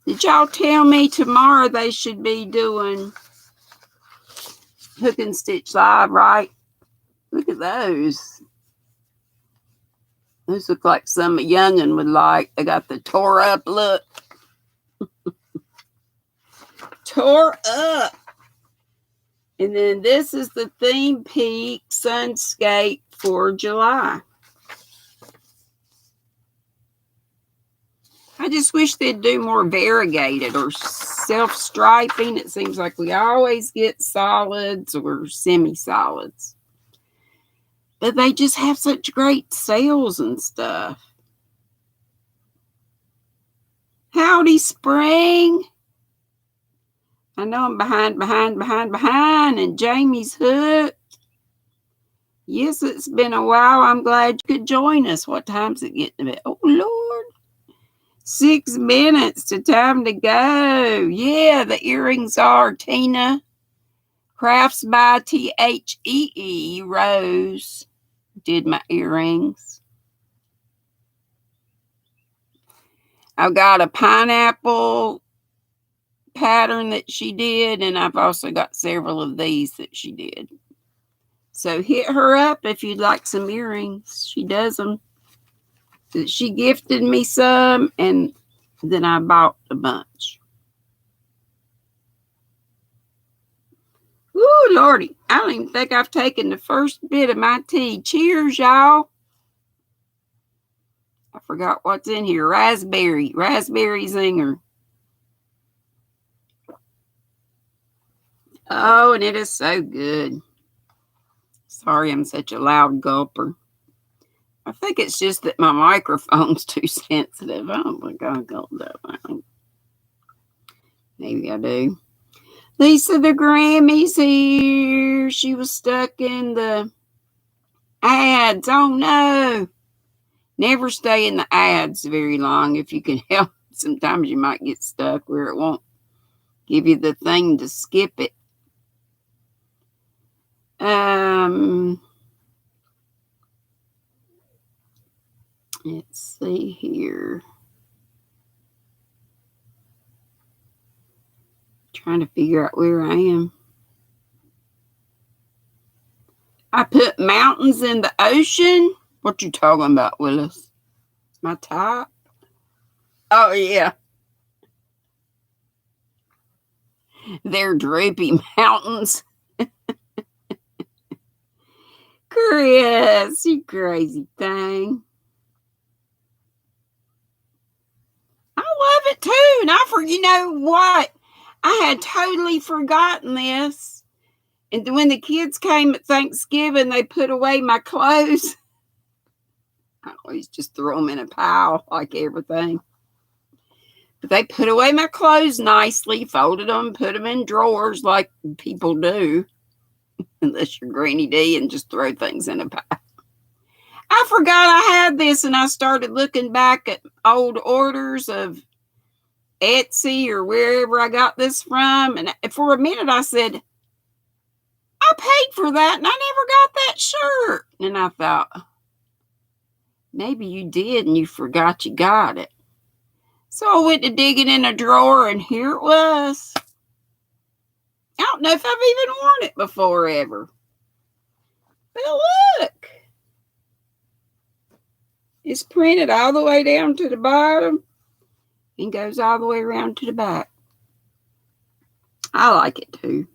Did y'all tell me tomorrow they should be doing Hook and Stitch Live, right? Look at those. Those look like some youngin' would like. They got the tore up look. Tore up. And then this is the Theme Peak Sunscape for July. I just wish they'd do more variegated or self-striping. It seems like we always get solids or semi-solids. But they just have such great sales and stuff. Howdy, Spring. I know I'm behind, and Jamie's hooked. Yes, it's been a while. I'm glad you could join us. What time's it getting to be? Oh, Lord. 6 minutes to time to go. Yeah, the earrings are Tina. Crafts by Thee Rose did my earrings. I've got a pineapple pattern that she did, and I've also got several of these that she did. So hit her up if you'd like some earrings. She does them. She gifted me some, and then I bought a bunch. Ooh, Lordy, I don't even think I've taken the first bit of my tea. Cheers, y'all. I forgot what's in here. Raspberry zinger. Oh, and it is so good. Sorry I'm such a loud gulper. I think it's just that my microphone's too sensitive. I don't think I got that one. Maybe I do. Lisa the Grammy's here. She was stuck in the ads. Oh no. Never stay in the ads very long if you can help. Sometimes you might get stuck where it won't give you the thing to skip it. Let's see here. Trying to figure out where I am. I put mountains in the ocean. What you talking about, Willis? My top? Oh, yeah. They're droopy mountains. Chris, you crazy thing. I love it too. And you know what? I had totally forgotten this. And when the kids came at Thanksgiving, they put away my clothes. I always just throw them in a pile like everything. But they put away my clothes nicely, folded them, put them in drawers like people do. Unless you're GrannyDee and just throw things in a pile. I forgot I had this, and I started looking back at old orders of Etsy or wherever I got this from. And for a minute I said, I paid for that and I never got that shirt. And I thought, maybe you did and you forgot you got it. So I went to dig it in a drawer and here it was. I don't know if I've even worn it before ever. But look. It's printed all the way down to the bottom and goes all the way around to the back. I like it too.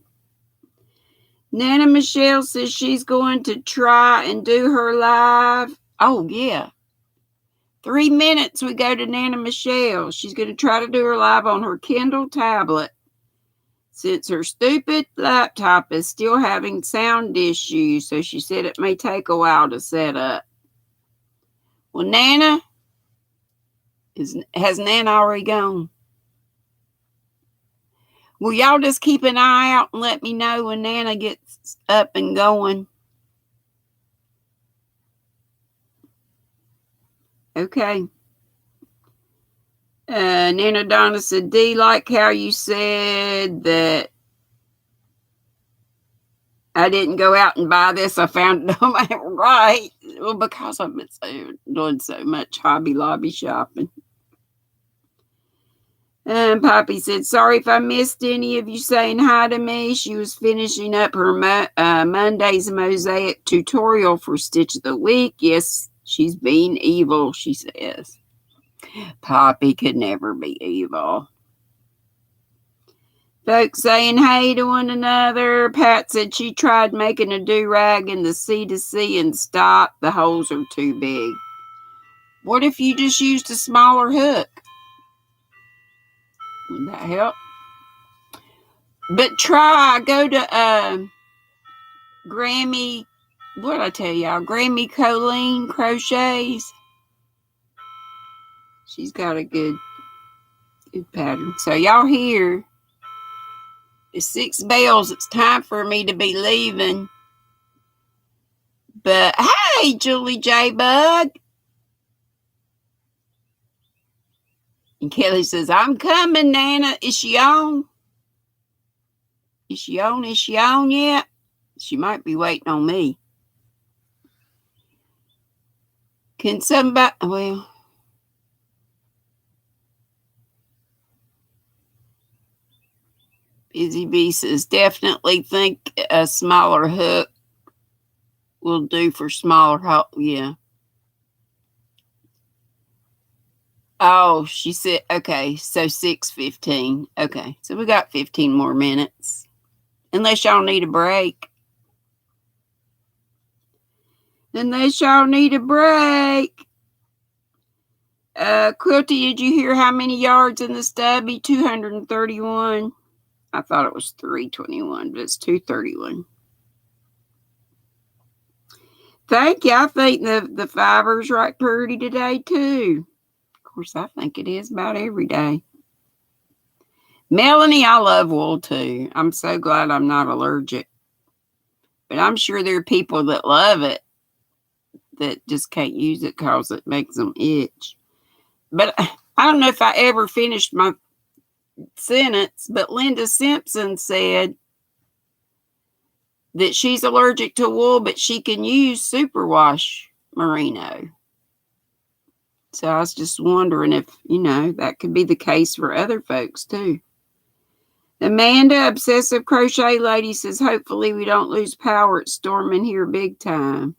Nana Michelle says she's going to try and do her live. Oh, yeah. 3 minutes we go to Nana Michelle. She's going to try to do her live on her Kindle tablet since her stupid laptop is still having sound issues. So she said it may take a while to set up. Well, Nana, has Nana already gone? Will y'all just keep an eye out and let me know when Nana gets up and going? Okay. Nana Donna said, Dee, like how you said that I didn't go out and buy this. I found it on my right. Well, because I've been doing so much Hobby Lobby shopping. Poppy said, sorry if I missed any of you saying hi to me. She was finishing up her Monday's mosaic tutorial for Stitch of the Week. Yes, she's being evil, she says. Poppy could never be evil. Folks saying hey to one another. Pat said she tried making a do-rag in the C2C and stopped. The holes are too big. What if you just used a smaller hook? Would that help? But go to Grammy, what did I tell y'all? Grammy Colleen Crochets. She's got a good pattern. So y'all hear, it's 6 bells. It's time for me to be leaving. But hey, Julie J. Bug. And Kelly says, I'm coming, Nana. Is she on? Is she on? Is she on yet? She might be waiting on me. Can somebody, well, Busy Bee says, definitely think a smaller hook will do for smaller hole. Yeah. Oh, she said, okay, so 6:15. Okay, so we got 15 more minutes. Unless y'all need a break. Unless y'all need a break. Quilty, did you hear how many yards in the stubby? 231. I thought it was 321, but it's 231. Thank you. I think the fiber's right pretty today, too. Of course, I think it is about every day. Melanie, I love wool, too. I'm so glad I'm not allergic. But I'm sure there are people that love it that just can't use it because it makes them itch. But I don't know if I ever finished my sentence, but Linda Simpson said that she's allergic to wool, but she can use superwash merino. So I was just wondering if, that could be the case for other folks too. Amanda, Obsessive Crochet Lady, says, hopefully we don't lose power. It's storming here big time.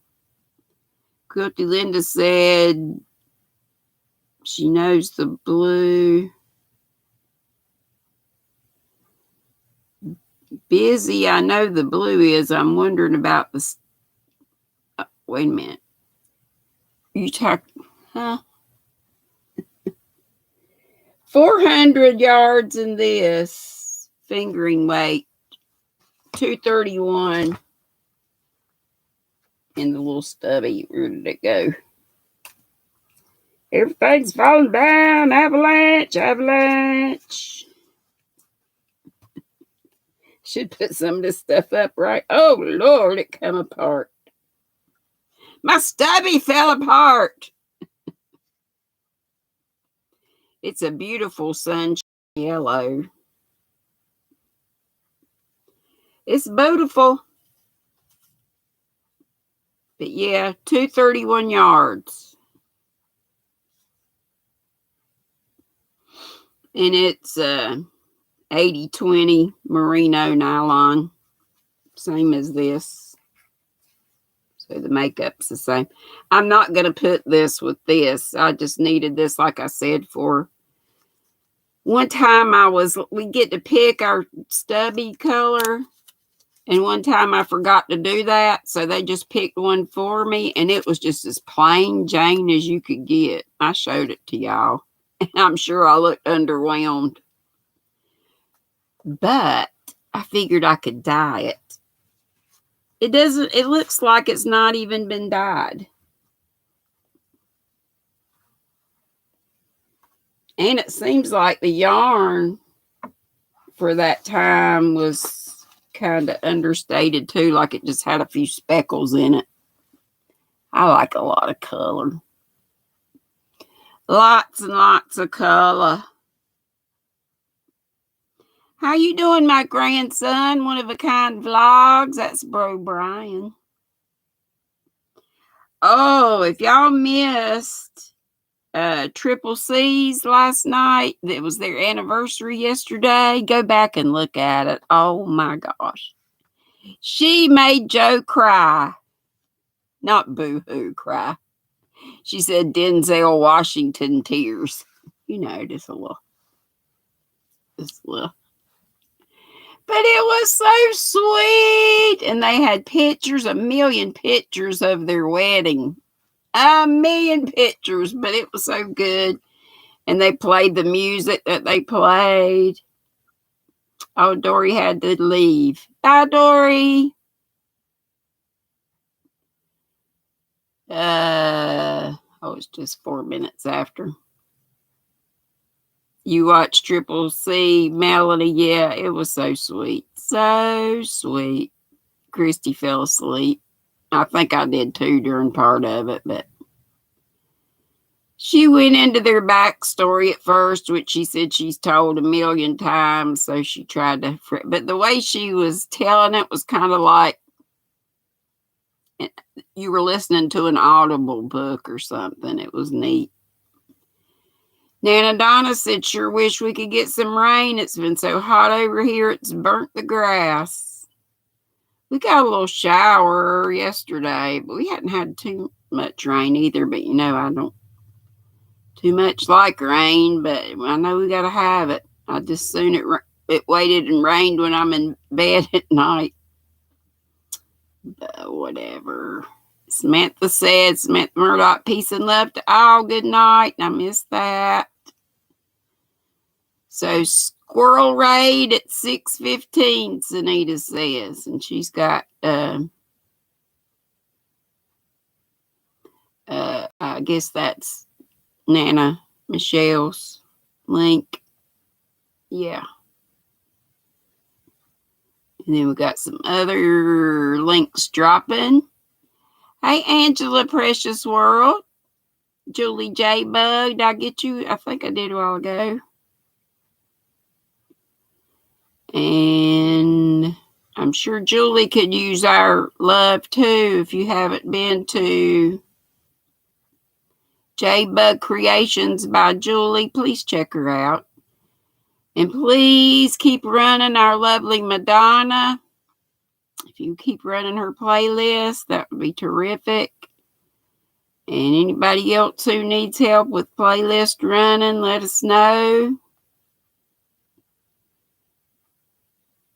Quilty Linda said she knows the blue. Busy, I know the blue is. I'm wondering about the... wait a minute. You talk... Huh? 400 yards in this. Fingering weight. 231. In the little stubby. Where did it go? Everything's falling down. Avalanche, avalanche. Should put some of this stuff up right. Oh, Lord, it come apart. My stubby fell apart. It's a beautiful sunshine yellow. It's beautiful. But yeah, 231 yards. And it's 80-20 merino nylon. Same as this. So the makeup's the same. I'm not going to put this with this. I just needed this, like I said, for one time we get to pick our stubby color. And one time I forgot to do that. So they just picked one for me. And it was just as plain Jane as you could get. I showed it to y'all. And I'm sure I looked underwhelmed. But I figured I could dye it. It looks like it's not even been dyed. And it seems like the yarn for that time was kind of understated too, like it just had a few speckles in it. I like a lot of color. Lots and lots of color. How you doing, my grandson? One of a kind vlogs. That's Bro Brian. Oh, if y'all missed Triple C's last night, it was their anniversary yesterday. Go back and look at it. Oh my gosh. She made Joe cry. Not boo-hoo cry. She said Denzel Washington tears. Just a little. But it was so sweet. And they had pictures, a million pictures of their wedding. A million pictures, but it was so good. And they played the music that they played. Oh, Dory had to leave. Bye, Dory. It's just 4 minutes after. You watched Triple C, Melody. Yeah, it was so sweet. So sweet. Christy fell asleep. I think I did too during part of it, but she went into their backstory at first, which she said she's told a million times. So she tried to, but the way she was telling it was kind of like you were listening to an Audible book or something. It was neat. Nana Donna said, sure wish we could get some rain. It's been so hot over here, it's burnt the grass. We got a little shower yesterday, but we hadn't had too much rain either. But I don't too much like rain, but I know we got to have it. I just soon it waited and rained when I'm in bed at night. But whatever. Samantha said, Samantha Murdoch, peace and love to all. Good night. I missed that. So squirrel raid at 6:15, Sanita says. And she's got I guess that's Nana Michelle's link. Yeah. And then we got some other links dropping. Hey, Angela Precious World. Julie J. Bug. Did I get you? I think I did a while ago. And I'm sure Julie could use our love too. If you haven't been to J Bug Creations by Julie, please check her out. And please keep running our lovely Madonna. If you keep running her playlist, that would be terrific. And anybody else who needs help with playlist running, let us know.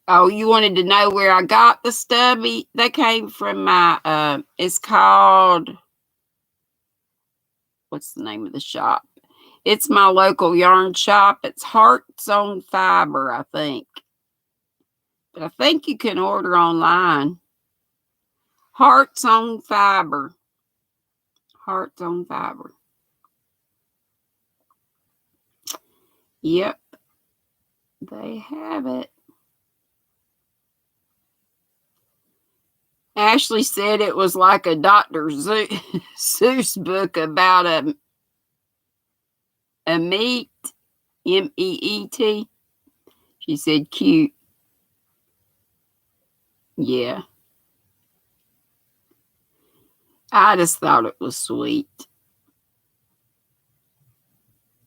Oh, you wanted to know where I got the stubby? They came from my, it's called, what's the name of the shop? It's my local yarn shop. It's Hearts on Fiber, I think. But I think you can order online. Hearts on Fiber. Hearts on Fiber. Yep. They have it. Ashley said it was like a Dr. Seuss book about a meat, M-E-E-T. She said cute. Yeah. I just thought it was sweet.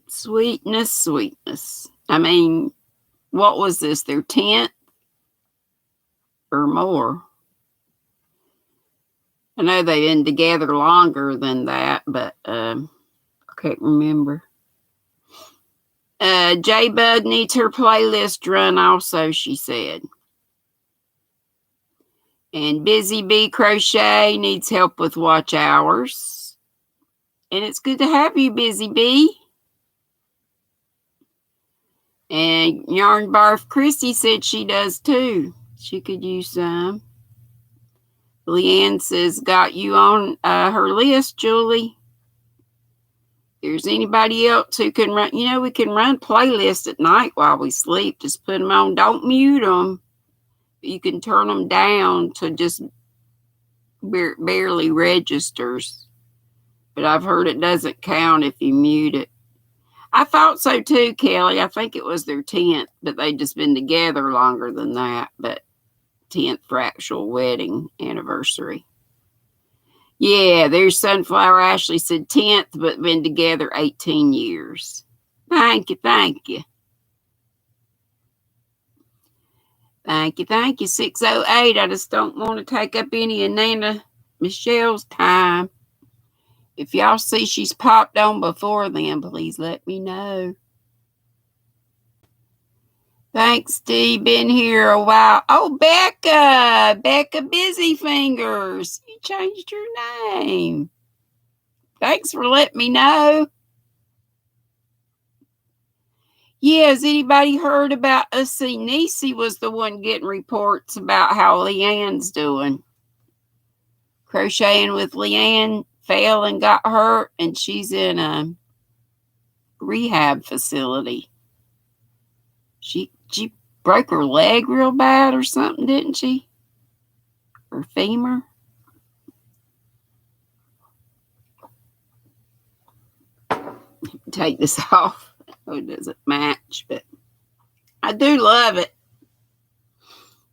Sweetness, sweetness. I mean, what was this, their 10th or more? I know they've been together longer than that, but I can't remember. J Bud needs her playlist run also, she said. And Busy Bee Crochet needs help with watch hours. And it's good to have you, Busy Bee. And Yarn Barf Christy said she does too. She could use some. Leanne says, got you on her list, Julie. If there's anybody else who can run, we can run playlists at night while we sleep. Just put them on. Don't mute them. You can turn them down to just barely registers. But I've heard it doesn't count if you mute it. I thought so too, Kelly. I think it was their 10th, but they've just been together longer than that. But 10th fractional wedding anniversary. Yeah, there's Sunflower Ashley said 10th, but been together 18 years. Thank you, thank you. Thank you, thank you. 608. I just don't want to take up any of Nana Michelle's time. If y'all see she's popped on before then, please let me know. Thanks, Dee. Been here a while. Oh, Becca Busy Fingers. You changed your name. Thanks for letting me know. Yeah, has anybody heard about us? See, Niecy was the one getting reports about how Leanne's doing. Crocheting with Leanne fell and got hurt, and she's in a rehab facility. She broke her leg real bad or something, didn't she? Her femur. Take this off. Oh, it doesn't match, but I do love it.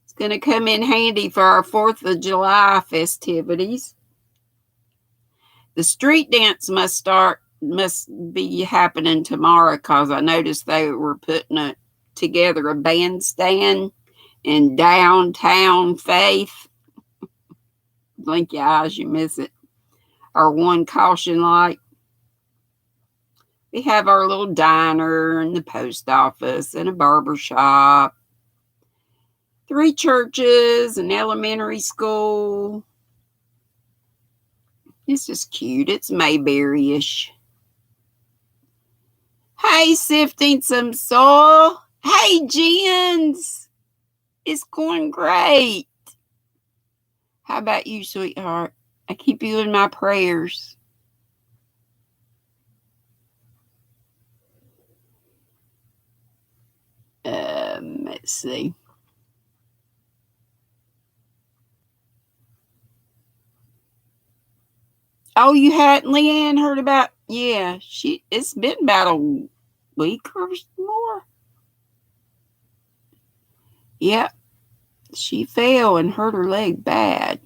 It's going to come in handy for our 4th of July festivities. The street dance must be happening tomorrow because I noticed they were putting together a bandstand in downtown Faith. Blink your eyes, you miss it. Our one caution light. We have our little diner and the post office and a barber shop. 3 churches, an elementary school. It's just cute. It's Mayberry-ish. Hey, sifting some soil. Hey, Jens. It's going great. How about you, sweetheart? I keep you in my prayers. Let's see. Oh, you hadn't, Leanne, heard about? Yeah, it's been about a week or more. Yep, she fell and hurt her leg bad.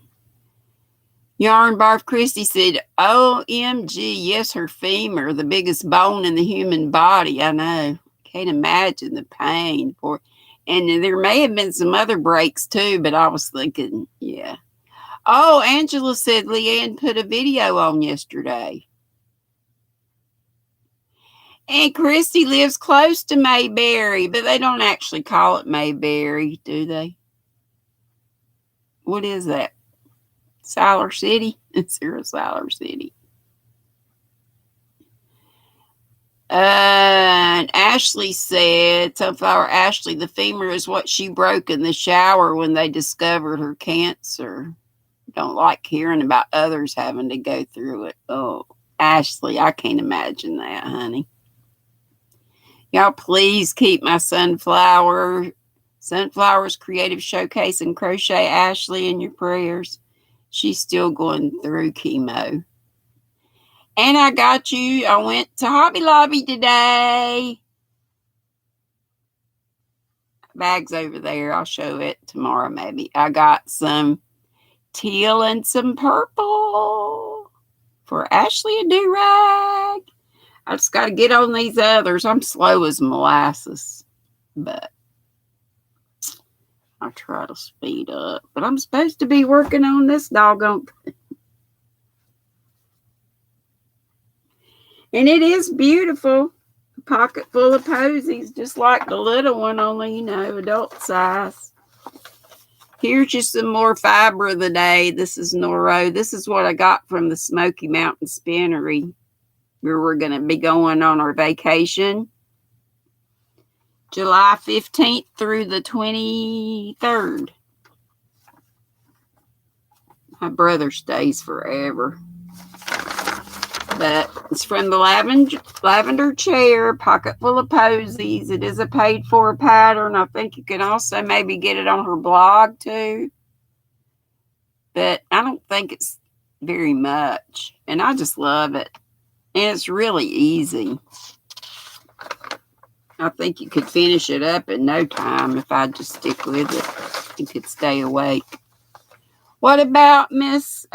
Yarn Barf Christie said, OMG, yes, her femur, the biggest bone in the human body. I know. Can't imagine the pain. And there may have been some other breaks too, but I was thinking, yeah. Oh, Angela said Leanne put a video on yesterday. And Christy lives close to Mayberry, but they don't actually call it Mayberry, do they? What is that? Siler City? It's here in Siler City. And Ashley said, Sunflower Ashley, the femur is what she broke in the shower when they discovered her cancer. Don't like hearing about others having to go through it. Oh, Ashley, I can't imagine that, honey. Y'all please keep my Sunflower's Creative Showcase and Crochet Ashley in your prayers. She's still going through chemo. And I got you. I went to Hobby Lobby today. Bag's over there. I'll show it tomorrow maybe. I got some teal and some purple for Ashley a do-rag. I just got to get on these others. I'm slow as molasses, but I'll try to speed up. But I'm supposed to be working on this doggone thing. And it is beautiful. A pocket full of posies, just like the little one, only, adult size. Here's just some more fiber of the day. This is Noro. This is what I got from the Smoky Mountain Spinnery, where we're going to be going on our vacation. July 15th through the 23rd. My brother stays forever. But it's from the Lavender Chair, pocket full of posies. It is a paid-for pattern. I think you can also maybe get it on her blog too. But I don't think it's very much. And I just love it. And it's really easy. I think you could finish it up in no time if I just stick with it. You could stay awake. What about Miss...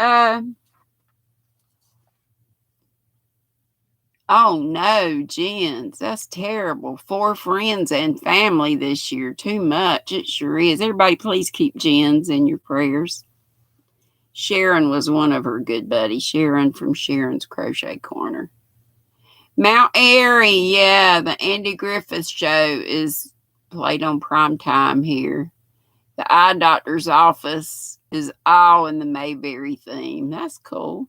Oh no, Jens, that's terrible. 4 friends and family this year. Too much. It sure is. Everybody please keep Jens in your prayers. Sharon was one of her good buddies. Sharon from Sharon's Crochet Corner. Mount Airy, yeah, the Andy Griffith show is played on prime time here. The eye doctor's office is all in the Mayberry theme. That's cool.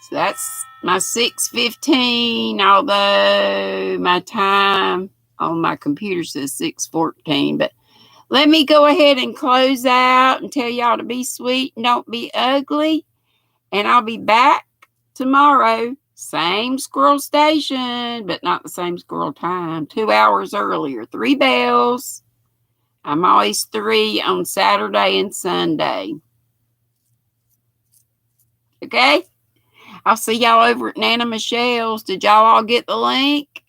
So that's my 6:15, although my time on my computer says 6:14. But let me go ahead and close out and tell y'all to be sweet and don't be ugly. And I'll be back tomorrow. Same squirrel station, but not the same squirrel time. 2 hours earlier. 3 bells. I'm always 3 on Saturday and Sunday. Okay? I'll see y'all over at Nana Michelle's. Did y'all all get the link?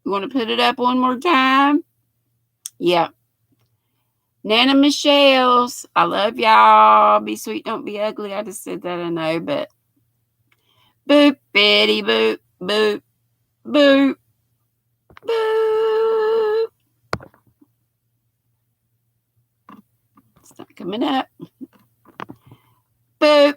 You want to put it up one more time? Yeah. Nana Michelle's. I love y'all. Be sweet, don't be ugly. I just said that, I know, but boop, bitty, boop, boop, boop, boop. It's not coming up. Boop.